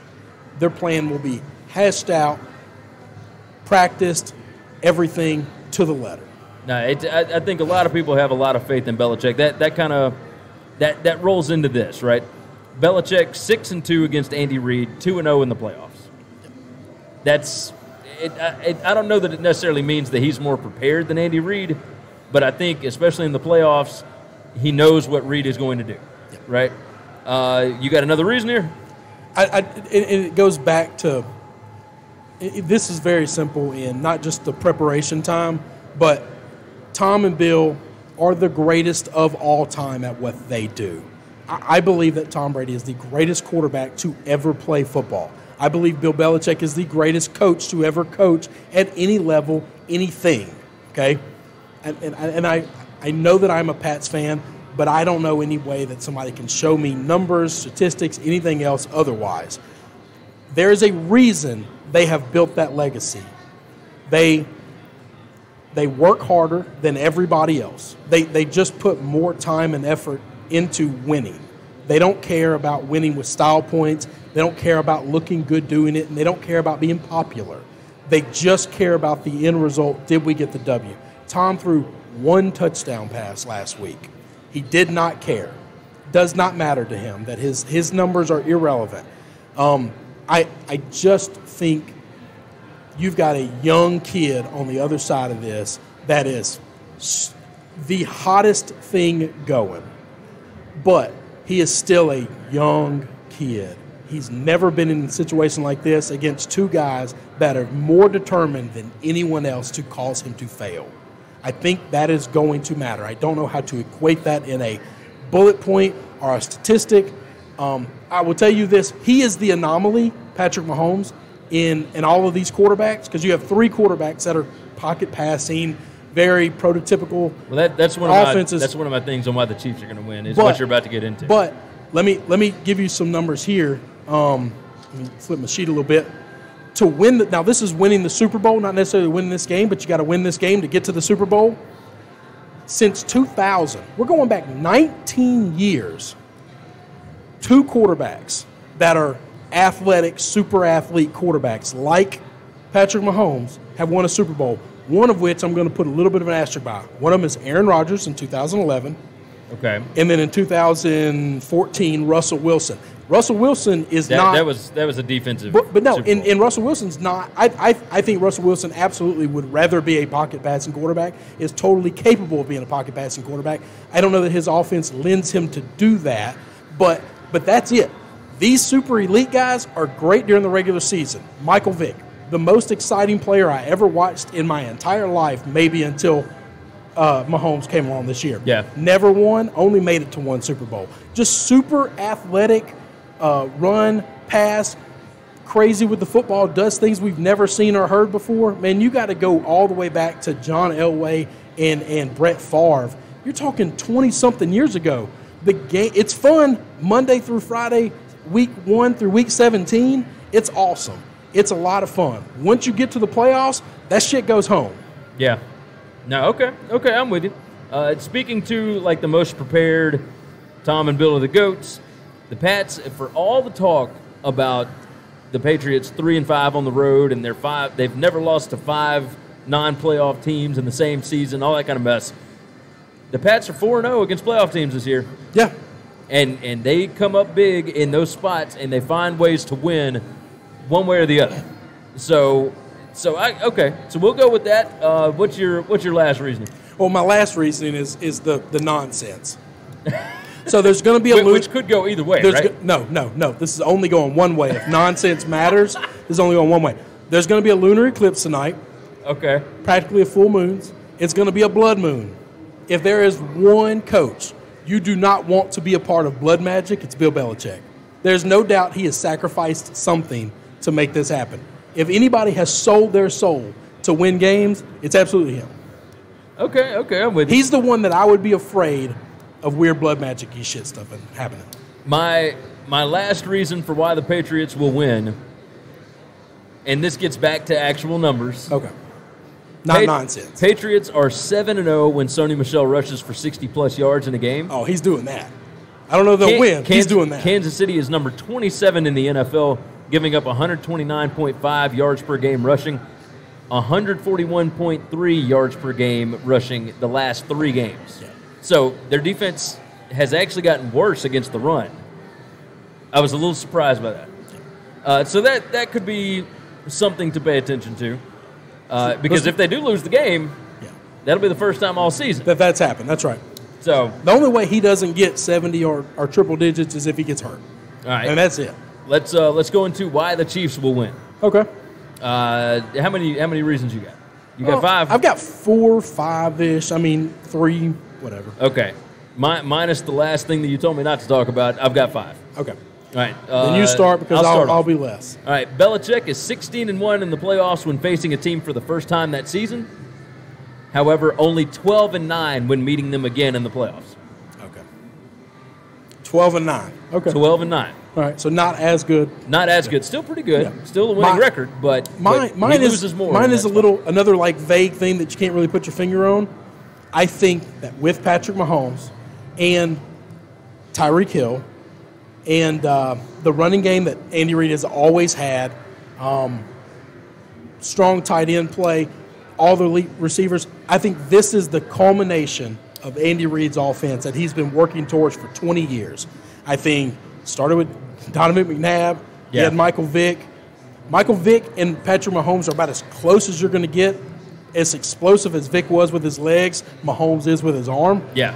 B: Their plan will be hashed out, practiced, everything to the letter.
A: No, I think a lot of people have a lot of faith in Belichick. That rolls into this, right? Belichick 6-2 against Andy Reid, 2-0 in the playoffs. That's it. I don't know that it necessarily means that he's more prepared than Andy Reid, but I think especially in the playoffs, he knows what Reid is going to do, right? You got another reason here?
B: It goes back to this is very simple in not just the preparation time, but Tom and Bill are the greatest of all time at what they do. I believe that Tom Brady is the greatest quarterback to ever play football. I believe Bill Belichick is the greatest coach to ever coach at any level, anything, okay? And I know that I'm a Pats fan, but I don't know any way that somebody can show me numbers, statistics, anything else otherwise. There is a reason they have built that legacy. They work harder than everybody else. They just put more time and effort into winning. They don't care about winning with style points. They don't care about looking good doing it, and they don't care about being popular. They just care about the end result. Did we get the W? Tom threw one touchdown pass last week. He did not care. Does not matter to him that his numbers are irrelevant. I just think you've got a young kid on the other side of this that is the hottest thing going. But he is still a young kid. He's never been in a situation like this against two guys that are more determined than anyone else to cause him to fail. I think that is going to matter. I don't know how to equate that in a bullet point or a statistic. I will tell you this. He is the anomaly, Patrick Mahomes, in all of these quarterbacks, because you have three quarterbacks that are pocket passing, very prototypical.
A: Well, that's one of my things on why the Chiefs are going to win is what you're about to get into.
B: But let me give you some numbers here. Let me flip my sheet a little bit. To win now this is winning the Super Bowl, not necessarily winning this game, but you got to win this game to get to the Super Bowl. Since 2000, we're going back 19 years. Two quarterbacks that are athletic, super athlete quarterbacks like Patrick Mahomes have won a Super Bowl. One of which I'm going to put a little bit of an asterisk by. One of them is Aaron Rodgers in 2011.
A: Okay.
B: And then in 2014, Russell Wilson. Russell Wilson is not.
A: That was a defensive.
B: But no, in Russell Wilson's not. I think Russell Wilson absolutely would rather be a pocket passing quarterback. Is totally capable of being a pocket passing quarterback. I don't know that his offense lends him to do that, but that's it. These super elite guys are great during the regular season. Michael Vick, the most exciting player I ever watched in my entire life, maybe until Mahomes came along this year.
A: Yeah.
B: Never won, only made it to one Super Bowl. Just super athletic, run, pass, crazy with the football, does things we've never seen or heard before. Man, you got to go all the way back to John Elway and Brett Favre. You're talking 20-something years ago. The game, it's fun Monday through Friday, week 1 through week 17. It's awesome. It's a lot of fun. Once you get to the playoffs, that shit goes home.
A: Yeah. No, okay, I'm with you. Speaking to like the most prepared Tom and Bill are the GOATs, the Pats, for all the talk about the Patriots 3-5 on the road and they've never lost to 5 non-playoff teams in the same season, all that kind of mess. The Pats are 4-0 against playoff teams this year.
B: Yeah.
A: And they come up big in those spots and they find ways to win one way or the other. So we'll go with that. What's your last reasoning?
B: Well, my last reasoning is the nonsense. So there's going to be a
A: which could go either way, right?
B: No. This is only going one way. If nonsense matters, this is only going one way. There's going to be a lunar eclipse tonight.
A: Okay.
B: Practically a full moon. It's going to be a blood moon. If there is one coach you do not want to be a part of blood magic, it's Bill Belichick. There's no doubt he has sacrificed something to make this happen. If anybody has sold their soul to win games, it's absolutely him.
A: Okay, I'm with you.
B: He's the one that I would be afraid of weird blood magic-y shit stuff happening.
A: My my last reason for why the Patriots will win, and this gets back to actual numbers.
B: Okay. Not nonsense.
A: Patriots are 7-0 when Sony Michel rushes for 60-plus yards in a game.
B: Oh, he's doing that. I don't know if they'll win. He's doing that.
A: Kansas City is number 27 in the NFL, giving up 129.5 yards per game rushing, 141.3 yards per game rushing the last 3 games.
B: Yeah.
A: So their defense has actually gotten worse against the run. I was a little surprised by that. So that could be something to pay attention to. Because if they do lose the game, that'll be the first time all season
B: that's happened. That's right.
A: So
B: the only way he doesn't get 70 or triple digits is if he gets hurt.
A: All right,
B: and that's it.
A: Let's go into why the Chiefs will win.
B: Okay.
A: How many reasons you got? You got 5?
B: I've got 4, 5-ish. I mean, 3, whatever.
A: Okay. Minus the last thing that you told me not to talk about, I've got 5.
B: Okay.
A: All right.
B: Then you start because I'll be less.
A: All right. Belichick is 16-1 in the playoffs when facing a team for the first time that season. However, only 12-9 when meeting them again in the playoffs.
B: Okay. 12-9. Okay.
A: 12-9.
B: All right. So not as good.
A: Not as good. Still pretty good.
B: Yeah.
A: Still a winning record, but
B: mine
A: he loses more.
B: Mine is another like vague thing that you can't really put your finger on. I think that with Patrick Mahomes and Tyreek Hill and the running game that Andy Reid has always had, strong tight end play, all the elite receivers, I think this is the culmination of Andy Reid's offense that he's been working towards for 20 years. I think started with Donovan McNabb, he had Michael Vick. Michael Vick and Patrick Mahomes are about as close as you're going to get. As explosive as Vick was with his legs, Mahomes is with his arm.
A: Yeah.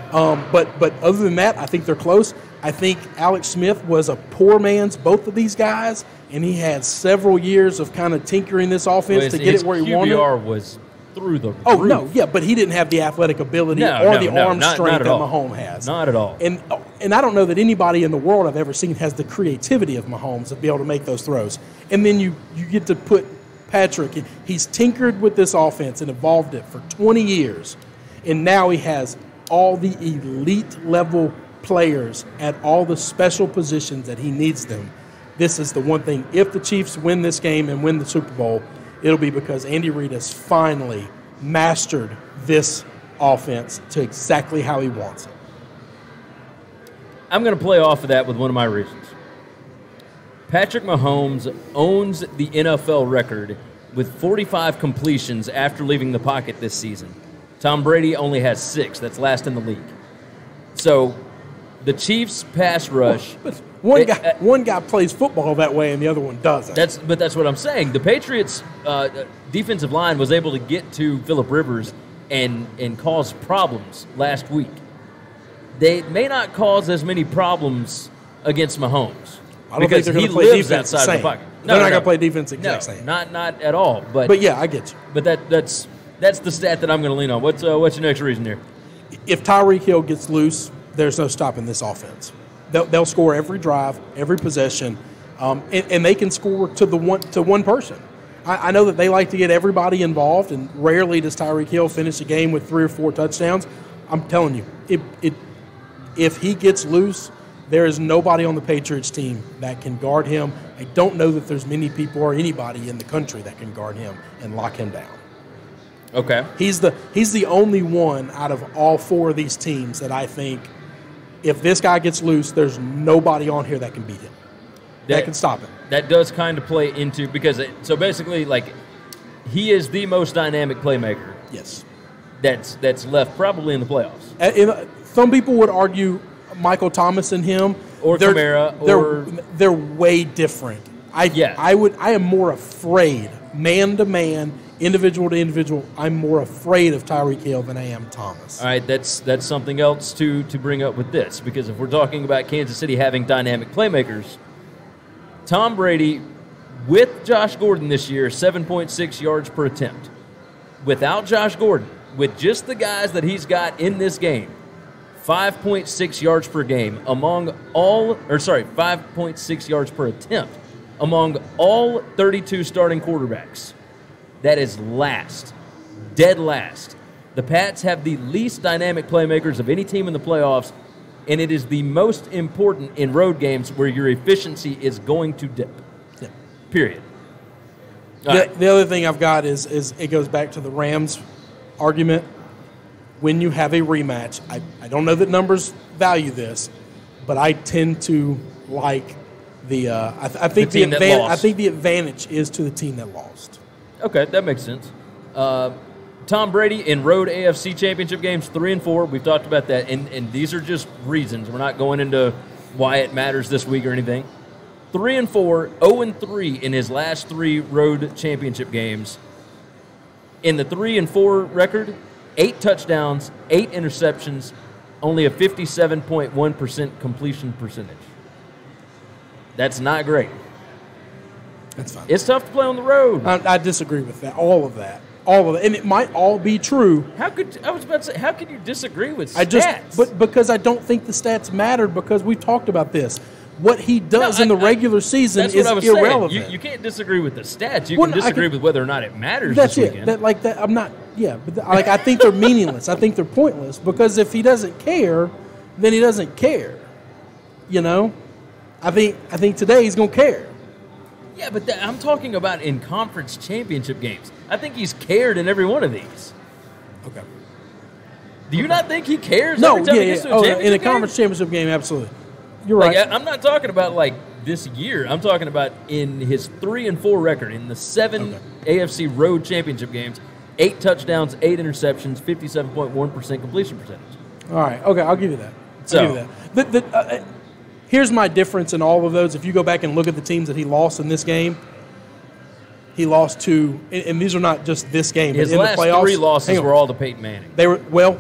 B: But other than that, I think they're close. I think Alex Smith was a poor man's both of these guys, and he had several years of kind of tinkering this offense to get it where he wanted.
A: His QBR was through the roof.
B: Oh, no, yeah, but he didn't have the athletic ability or the arm strength that Mahomes has.
A: Not at all.
B: And I don't know that anybody in the world I've ever seen has the creativity of Mahomes to be able to make those throws. And then you get to put Patrick, he's tinkered with this offense and evolved it for 20 years, and now he has all the elite level players at all the special positions that he needs them. This is the one thing. If the Chiefs win this game and win the Super Bowl, it'll be because Andy Reid has finally mastered this offense to exactly how he wants it.
A: I'm going to play off of that with one of my reasons. Patrick Mahomes owns the NFL record with 45 completions after leaving the pocket this season. Tom Brady only has 6. That's last in the league. So the Chiefs' pass rush.
B: But one guy plays football that way and the other one doesn't.
A: That's what I'm saying. The Patriots' defensive line was able to get to Phillip Rivers and cause problems last week. They may not cause as many problems against Mahomes.
B: I don't think they're going to play defense outside the pocket.
A: No,
B: they're not going to play defense exact same.
A: Not at all.
B: But yeah, I get you.
A: But that's the stat that I'm going to lean on. What's your next reason here?
B: If Tyreek Hill gets loose, there's no stopping this offense. They'll score every drive, every possession, and they can score to one person. I know that they like to get everybody involved, and rarely does Tyreek Hill finish a game with 3 or 4 touchdowns. I'm telling you, if he gets loose, there is nobody on the Patriots team that can guard him. I don't know that there's many people or anybody in the country that can guard him and lock him down.
A: Okay.
B: He's the only one out of all 4 of these teams that I think if this guy gets loose, there's nobody on here that can beat him. That can stop him.
A: That does kind of play into so basically like he is the most dynamic playmaker.
B: Yes.
A: That's left probably in the playoffs.
B: Some people would argue Michael Thomas and him
A: or Kamara
B: they're way different. I am more afraid man to man, individual to individual. I'm more afraid of Tyreek Hill than I am Thomas.
A: All right, that's something else to bring up with this, because if we're talking about Kansas City having dynamic playmakers, Tom Brady with Josh Gordon this year 7.6 yards per attempt. Without Josh Gordon, with just the guys that he's got in this game, 5.6 yards per game 5.6 yards per attempt among all 32 starting quarterbacks. That is last, dead last. The Pats have the least dynamic playmakers of any team in the playoffs, and it is the most important in road games where your efficiency is going to dip.
B: Yeah.
A: Period.
B: The other thing I've got is it goes back to the Rams argument. When you have a rematch, I don't know that numbers value this, but I tend to like I think the advantage is to the team that lost.
A: Okay, that makes sense. Tom Brady in road AFC championship games 3-4. We've talked about that, and these are just reasons. We're not going into why it matters this week or anything. 3-4, 0-3 in his last 3 road championship games. In the 3-4 record, 8 touchdowns, 8 interceptions, only a 57.1% completion percentage. That's not great.
B: That's fine.
A: It's tough to play on the road.
B: I disagree with that. All of that. And it might all be true.
A: How could you disagree with stats?
B: But because I don't think the stats mattered, because we talked about this. What he does in the regular season is irrelevant.
A: You can't disagree with the stats. You can disagree with whether or not it matters.
B: That's
A: this weekend.
B: I'm not. Yeah, but I think they're meaningless. I think they're pointless, because if he doesn't care, then he doesn't care. You know, I think today he's going to care.
A: Yeah, but I'm talking about in conference championship games. I think he's cared in every one of these.
B: Okay.
A: Do you not think he cares?
B: No,
A: every time he gets to a championship
B: in a
A: game?
B: conference championship game, absolutely. You're right.
A: I'm not talking about like this year. I'm talking about in his 3-4 record in the 7 AFC road championship games, 8 touchdowns, 8 interceptions, 57.1% completion percentage.
B: All right. Okay, I'll give you that. Here's my difference in all of those. If you go back and look at the teams that he lost in this game, he lost to, and these are not just this game.
A: His
B: but in
A: last
B: the playoffs,
A: 3 losses were all to Peyton Manning.
B: They were,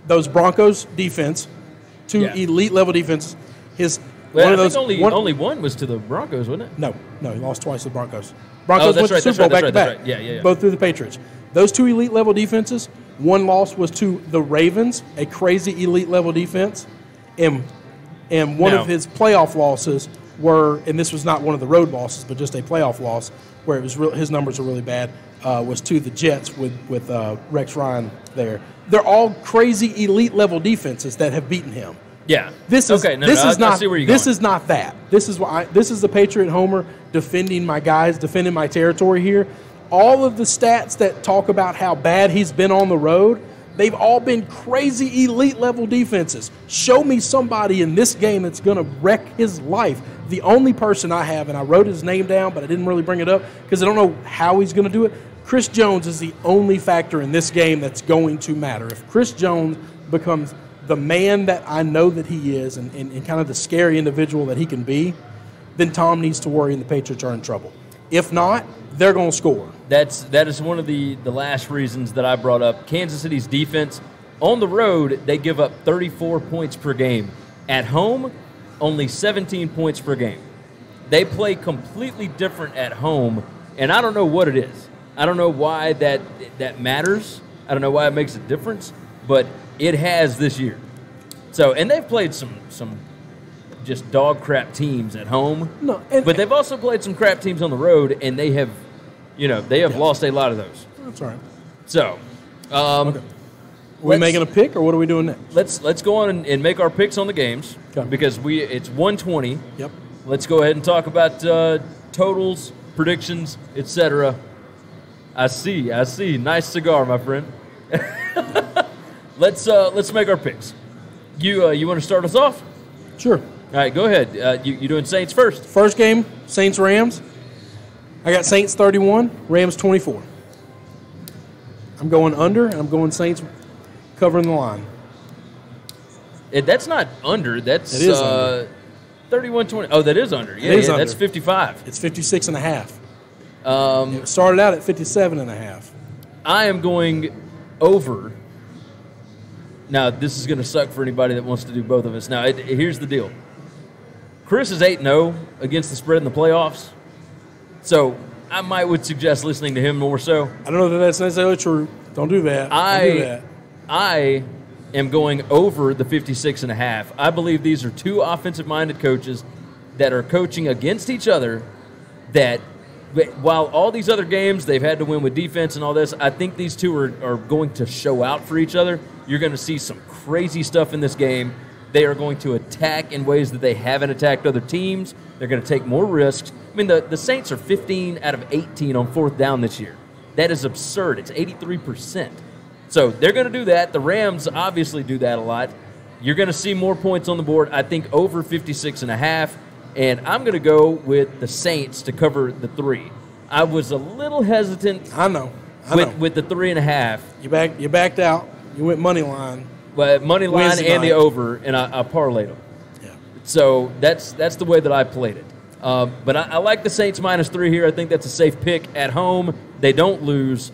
B: those Broncos defense, 2 elite level defenses. Only
A: one was to the Broncos, wasn't it?
B: No, he lost twice to the Broncos. Broncos went to the Super Bowl back-to-back.
A: Yeah.
B: Both through the Patriots. Those 2 elite level defenses, one loss was to the Ravens, a crazy elite level defense, and one of his playoff losses were, and this was not one of the road losses, but just a playoff loss where it was his numbers were really bad, was to the Jets with Rex Ryan there. They're all crazy elite level defenses that have beaten him.
A: Yeah.
B: This is not.
A: I see where you're
B: this
A: going.
B: is not that. This is the Patriot homer defending my guys, defending my territory here. All of the stats that talk about how bad he's been on the road, they've all been crazy elite level defenses. Show me somebody in this game that's going to wreck his life. The only person I have, and I wrote his name down, but I didn't really bring it up because I don't know how he's going to do it. Chris Jones is the only factor in this game that's going to matter. If Chris Jones becomes the man that I know that he is and kind of the scary individual that he can be, then Tom needs to worry and the Patriots are in trouble. If not, they're going to score.
A: That is one of the last reasons that I brought up. Kansas City's defense, on the road, they give up 34 points per game. At home, only 17 points per game. They play completely different at home, and I don't know what it is. I don't know why that matters. I don't know why it makes a difference, but it has this year. So, and they've played some just dog crap teams at home.
B: No,
A: but they've also played some crap teams on the road, and they have lost a lot of those.
B: That's all right.
A: So,
B: Are we making a pick, or what are we doing next?
A: Let's go on and make our picks on the games because it's 120.
B: Yep.
A: Let's go ahead and talk about totals, predictions, etc. I see. Nice cigar, my friend. Let's make our picks. You want to start us off?
B: Sure.
A: All right, go ahead. You doing Saints first?
B: First game, Saints-Rams. I got Saints 31, Rams 24. I'm going under, and I'm going Saints covering the line.
A: That's not under. That's
B: it is under.
A: 31-20. Oh, that is under. Yeah,
B: under.
A: That's 55.
B: It's 56.5. It started out at 57.5.
A: I am going over. Now, this is going to suck for anybody that wants to do both of us. Now, here's the deal. Chris is 8-0 against the spread in the playoffs. So I would suggest listening to him more so.
B: I don't know that that's necessarily true. Don't do that.
A: I am going over the 56.5. I believe these are two offensive-minded coaches that are coaching against each other that while all these other games they've had to win with defense and all this, I think these two are going to show out for each other. You're going to see some crazy stuff in this game. They are going to attack in ways that they haven't attacked other teams. They're going to take more risks. I mean, the Saints are 15 out of 18 on fourth down this year. That is absurd. It's 83%. So they're going to do that. The Rams obviously do that a lot. You're going to see more points on the board, I think, over 56.5. And I'm going to go with the Saints to cover the 3. I was a little hesitant.
B: I know.
A: With the 3.5.
B: You backed out. You went money line.
A: But money line
B: Wednesday
A: and
B: night.
A: the over, and I parlayed them.
B: Yeah.
A: So that's the way that I played it. But I like the Saints -3 here. I think that's a safe pick at home. They don't lose.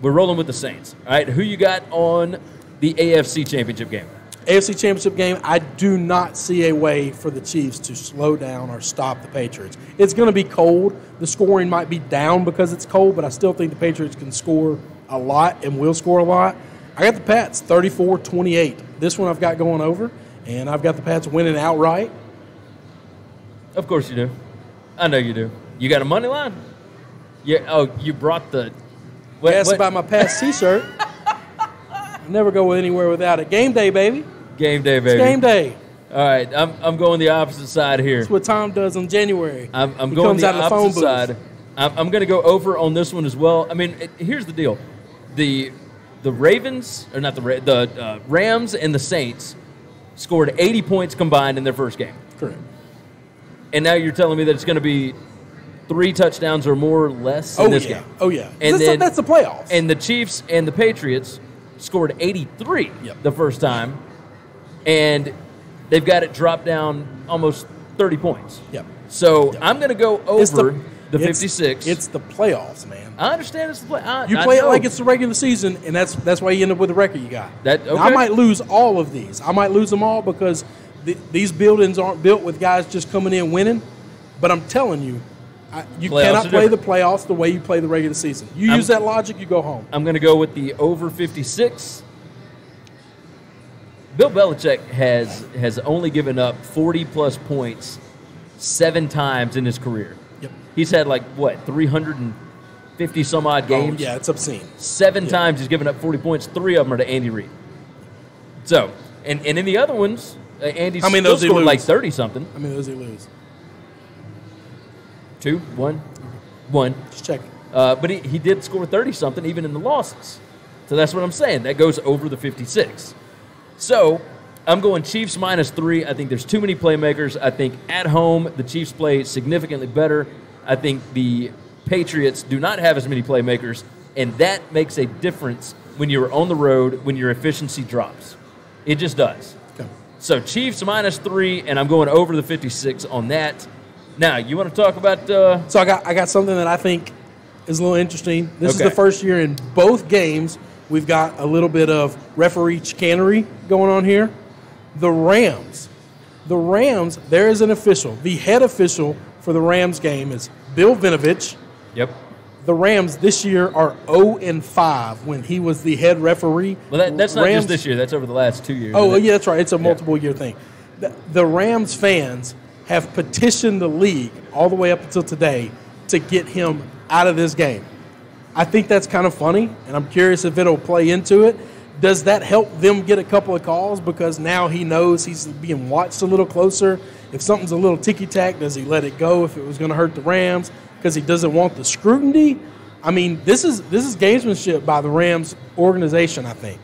A: We're rolling with the Saints. All right, who you got on the AFC Championship game?
B: AFC Championship game, I do not see a way for the Chiefs to slow down or stop the Patriots. It's going to be cold. The scoring might be down because it's cold, but I still think the Patriots can score a lot and will score a lot. I got the Pats 34-28. This one I've got going over, and I've got the Pats winning outright.
A: Of course you do. I know you do. You got a money line? Yeah. Oh, you brought the.
B: You asked about my Pats T-shirt. I never go anywhere without it. Game day, baby.
A: Game day, baby.
B: It's game day.
A: All right, I'm going the opposite side here.
B: That's what Tom does in January.
A: I'm
B: He
A: going
B: comes
A: the
B: out of the phone
A: opposite
B: booth.
A: side. I'm going to go over on this one as well. I mean, here's the deal: the Ravens, or not the Rams and the Saints scored 80 points combined in their first game.
B: Correct.
A: And now you're telling me that it's going to be 3 touchdowns or more or less in this game.
B: Oh, yeah.
A: And
B: That's the playoffs.
A: And the Chiefs and the Patriots scored 83 the first time, and they've got it dropped down almost 30 points.
B: Yep.
A: So I'm going to go over the 56.
B: It's the playoffs, man.
A: I understand it's the play.
B: You play it like it's the regular season, and that's why you end up with the record you got.
A: That, okay.
B: Now, I might lose all of these. I might lose them all because these buildings aren't built with guys just coming in winning. But I'm telling you, you
A: Playoffs
B: cannot
A: are
B: play the
A: different.
B: playoffs the way you play the regular season. You use that logic, you go home.
A: I'm going to go with the over 56. Bill Belichick has only given up 40-plus points 7 times in his career.
B: Yep.
A: He's had, 350-some-odd games?
B: Oh, yeah, it's obscene.
A: 7 times he's given up 40 points. 3 of them are to Andy Reid. So, and in the other ones, Andy
B: How many
A: still
B: of those
A: scored
B: he
A: like
B: lose?
A: 30-something.
B: I mean, those they lose.
A: 2, 1, 1.
B: Just check.
A: But he did score 30-something even in the losses. So that's what I'm saying. That goes over the 56. So I'm going Chiefs -3. I think there's too many playmakers. I think at home the Chiefs play significantly better. I think the Patriots do not have as many playmakers, and that makes a difference when you're on the road, when your efficiency drops. It just does.
B: Okay.
A: So Chiefs -3, and I'm going over the 56 on that. Now, you want to talk about
B: So I got something that I think is a little interesting. This is
A: Okay.
B: the first year in both games we've got a little bit of referee chicanery going on here. The Rams, there is an official. The head official for the Rams game is Bill Vinovich.
A: Yep.
B: The Rams this year are 0-5 when he was the head referee.
A: Well, that's not
B: Rams,
A: just this year. That's over the last 2 years.
B: Oh,
A: isn't it?
B: yeah, that's right. It's a multiple-year thing. The Rams fans have petitioned the league all the way up until today to get him out of this game. I think that's kind of funny, and I'm curious if it'll play into it. Does that help them get a couple of calls because now he knows he's being watched a little closer? If something's a little ticky-tack, does he let it go if it was going to hurt the Rams because he doesn't want the scrutiny? I mean, this is gamesmanship by the Rams organization, I think.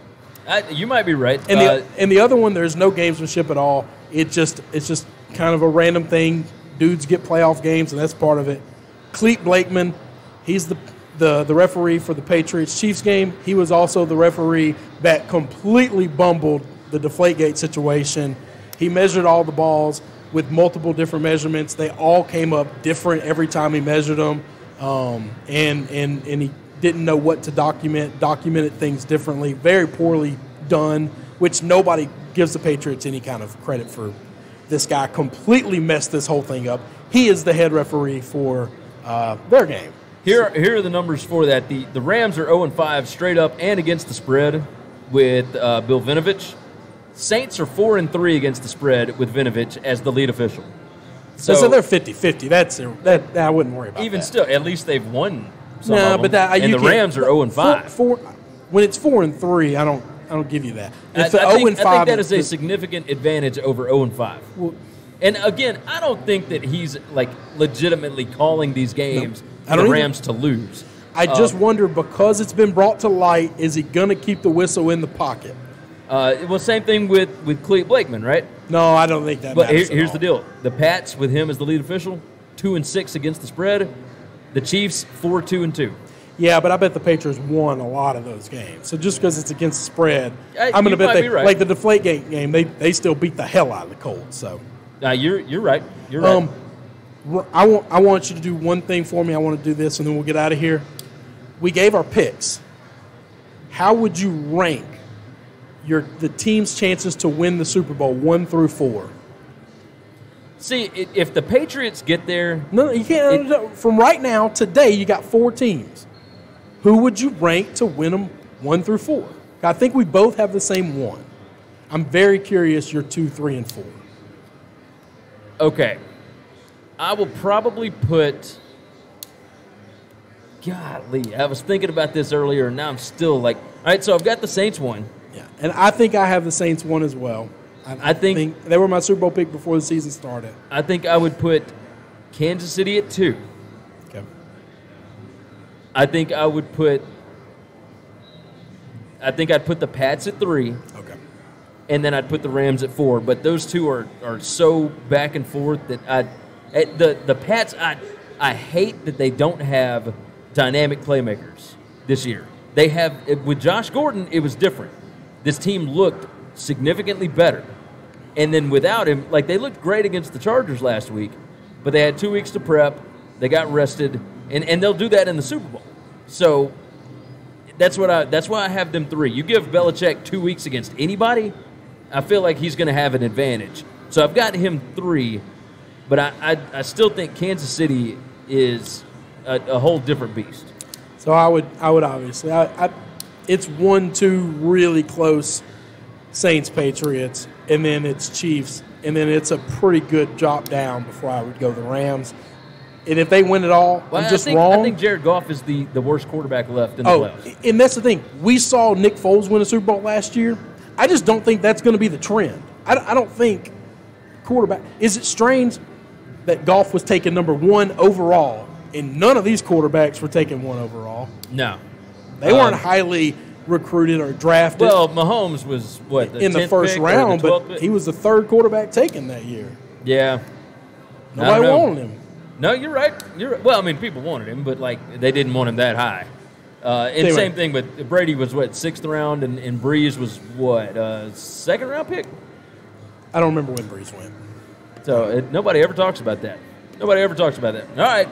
A: You might be right.
B: And the other one, there's no gamesmanship at all. It's just kind of a random thing. Dudes get playoff games, and that's part of it. Clete Blakeman, he's the referee for the Patriots-Chiefs game. He was also the referee that completely bumbled the Deflategate situation. He measured all the balls with multiple different measurements. They all came up different every time he measured them, and he didn't know what to documented things differently, very poorly done, which nobody gives the Patriots any kind of credit for. This guy completely messed this whole thing up. He is the head referee for their game.
A: Here are the numbers for that. The Rams are 0-5 straight up and against the spread with Bill Vinovich. Saints are 4-3 against the spread with Vinovich as the lead official.
B: So they're 50-50. That I wouldn't worry about.
A: Even
B: that.
A: still, at least they've won some
B: No,
A: of them.
B: but that
A: and the Rams are 0-5.
B: When it's 4-3, I don't. don't give you that.
A: I
B: If the
A: think
B: 0-5
A: that is a significant advantage over 0-5. And again, I don't think that he's like legitimately calling these games for the Rams to lose.
B: I just wonder, because it's been brought to light, is he going to keep the whistle in the pocket?
A: Well, same thing with Clete Blakeman, right?
B: No, I don't think that
A: But
B: matters
A: here's
B: at
A: the
B: all.
A: deal. The Pats, with him as the lead official, 2-6 against the spread. The Chiefs, 4-2-2.
B: Yeah, but I bet the Patriots won a lot of those games. So just because it's against the spread, I'm going to
A: you
B: bet
A: might
B: they,
A: be right.
B: like the Deflategate game, they still beat the hell out of the Colts. So
A: You're right. You're right.
B: I want you to do one thing for me. I want to do this, and then we'll get out of here. We gave our picks. How would you rank the team's chances to win the Super Bowl 1 through 4?
A: See, if the Patriots get there,
B: No, you can't. From right now, today, you got 4 teams. Who would you rank to win them 1 through 4? I think we both have the same one. I'm very curious your 2, 3, and 4.
A: okay, I will probably put. Golly, I was thinking about this earlier, and now I'm still like, all right. So I've got the Saints 1.
B: Yeah, and I think I have the Saints 1 as well. I think they were my Super Bowl pick before the season started.
A: I think I would put Kansas City at 2.
B: Okay.
A: I think I'd put the Pats at 3.
B: Okay.
A: And then I'd put the Rams at 4. But those two are so back and forth that the Pats, I hate that they don't have dynamic playmakers this year. They have, with Josh Gordon, it was different. This team looked significantly better. And then without him, like, they looked great against the Chargers last week, but they had 2 weeks to prep. They got rested, and they'll do that in the Super Bowl. So that's why I have them 3. You give Belichick 2 weeks against anybody, I feel like he's going to have an advantage. So I've got him 3, but I still think Kansas City is a whole different beast.
B: So I would obviously it's 1-2 really close Saints Patriots, and then it's Chiefs, and then it's a pretty good drop down before I would go the Rams. And if they win it all, I'm just wrong.
A: I think Jared Goff is the worst quarterback left in the playoffs.
B: And that's the thing. We saw Nick Foles win a Super Bowl last year. I just don't think that's going to be the trend. I don't think quarterback – is it strange that Goff was taken number 1 overall, and none of these quarterbacks were taken 1 overall?
A: No.
B: They weren't highly recruited or drafted.
A: Well, Mahomes was,
B: in the first round, but he was the 3rd quarterback taken that year.
A: Yeah.
B: Nobody wanted him.
A: No, you're right. Well, I mean, people wanted him, but, like, they didn't want him that high. And same thing, but Brady was, 6th round, and Breeze was, 2nd round pick?
B: I don't remember when Breeze went.
A: So nobody ever talks about that. All right.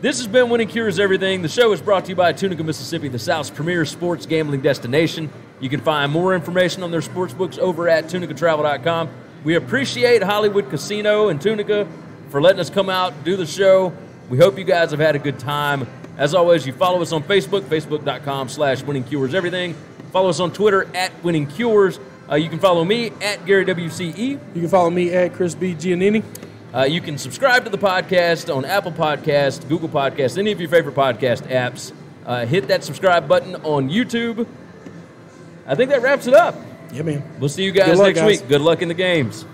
A: This has been Winning Cures Everything. The show is brought to you by Tunica, Mississippi, the South's premier sports gambling destination. You can find more information on their sports books over at tunicatravel.com. We appreciate Hollywood Casino and Tunica for letting us come out and do the show. We hope you guys have had a good time. As always, you follow us on Facebook, facebook.com/winningcureseverything. Follow us on Twitter @winningcures. You can follow me @GaryWCE.
B: You can follow me @Chris B. Giannini.
A: You can subscribe to the podcast on Apple Podcasts, Google Podcasts, any of your favorite podcast apps. Hit that subscribe button on YouTube. I think that wraps it up.
B: Yeah, man.
A: We'll see you guys next week. Good luck in the games.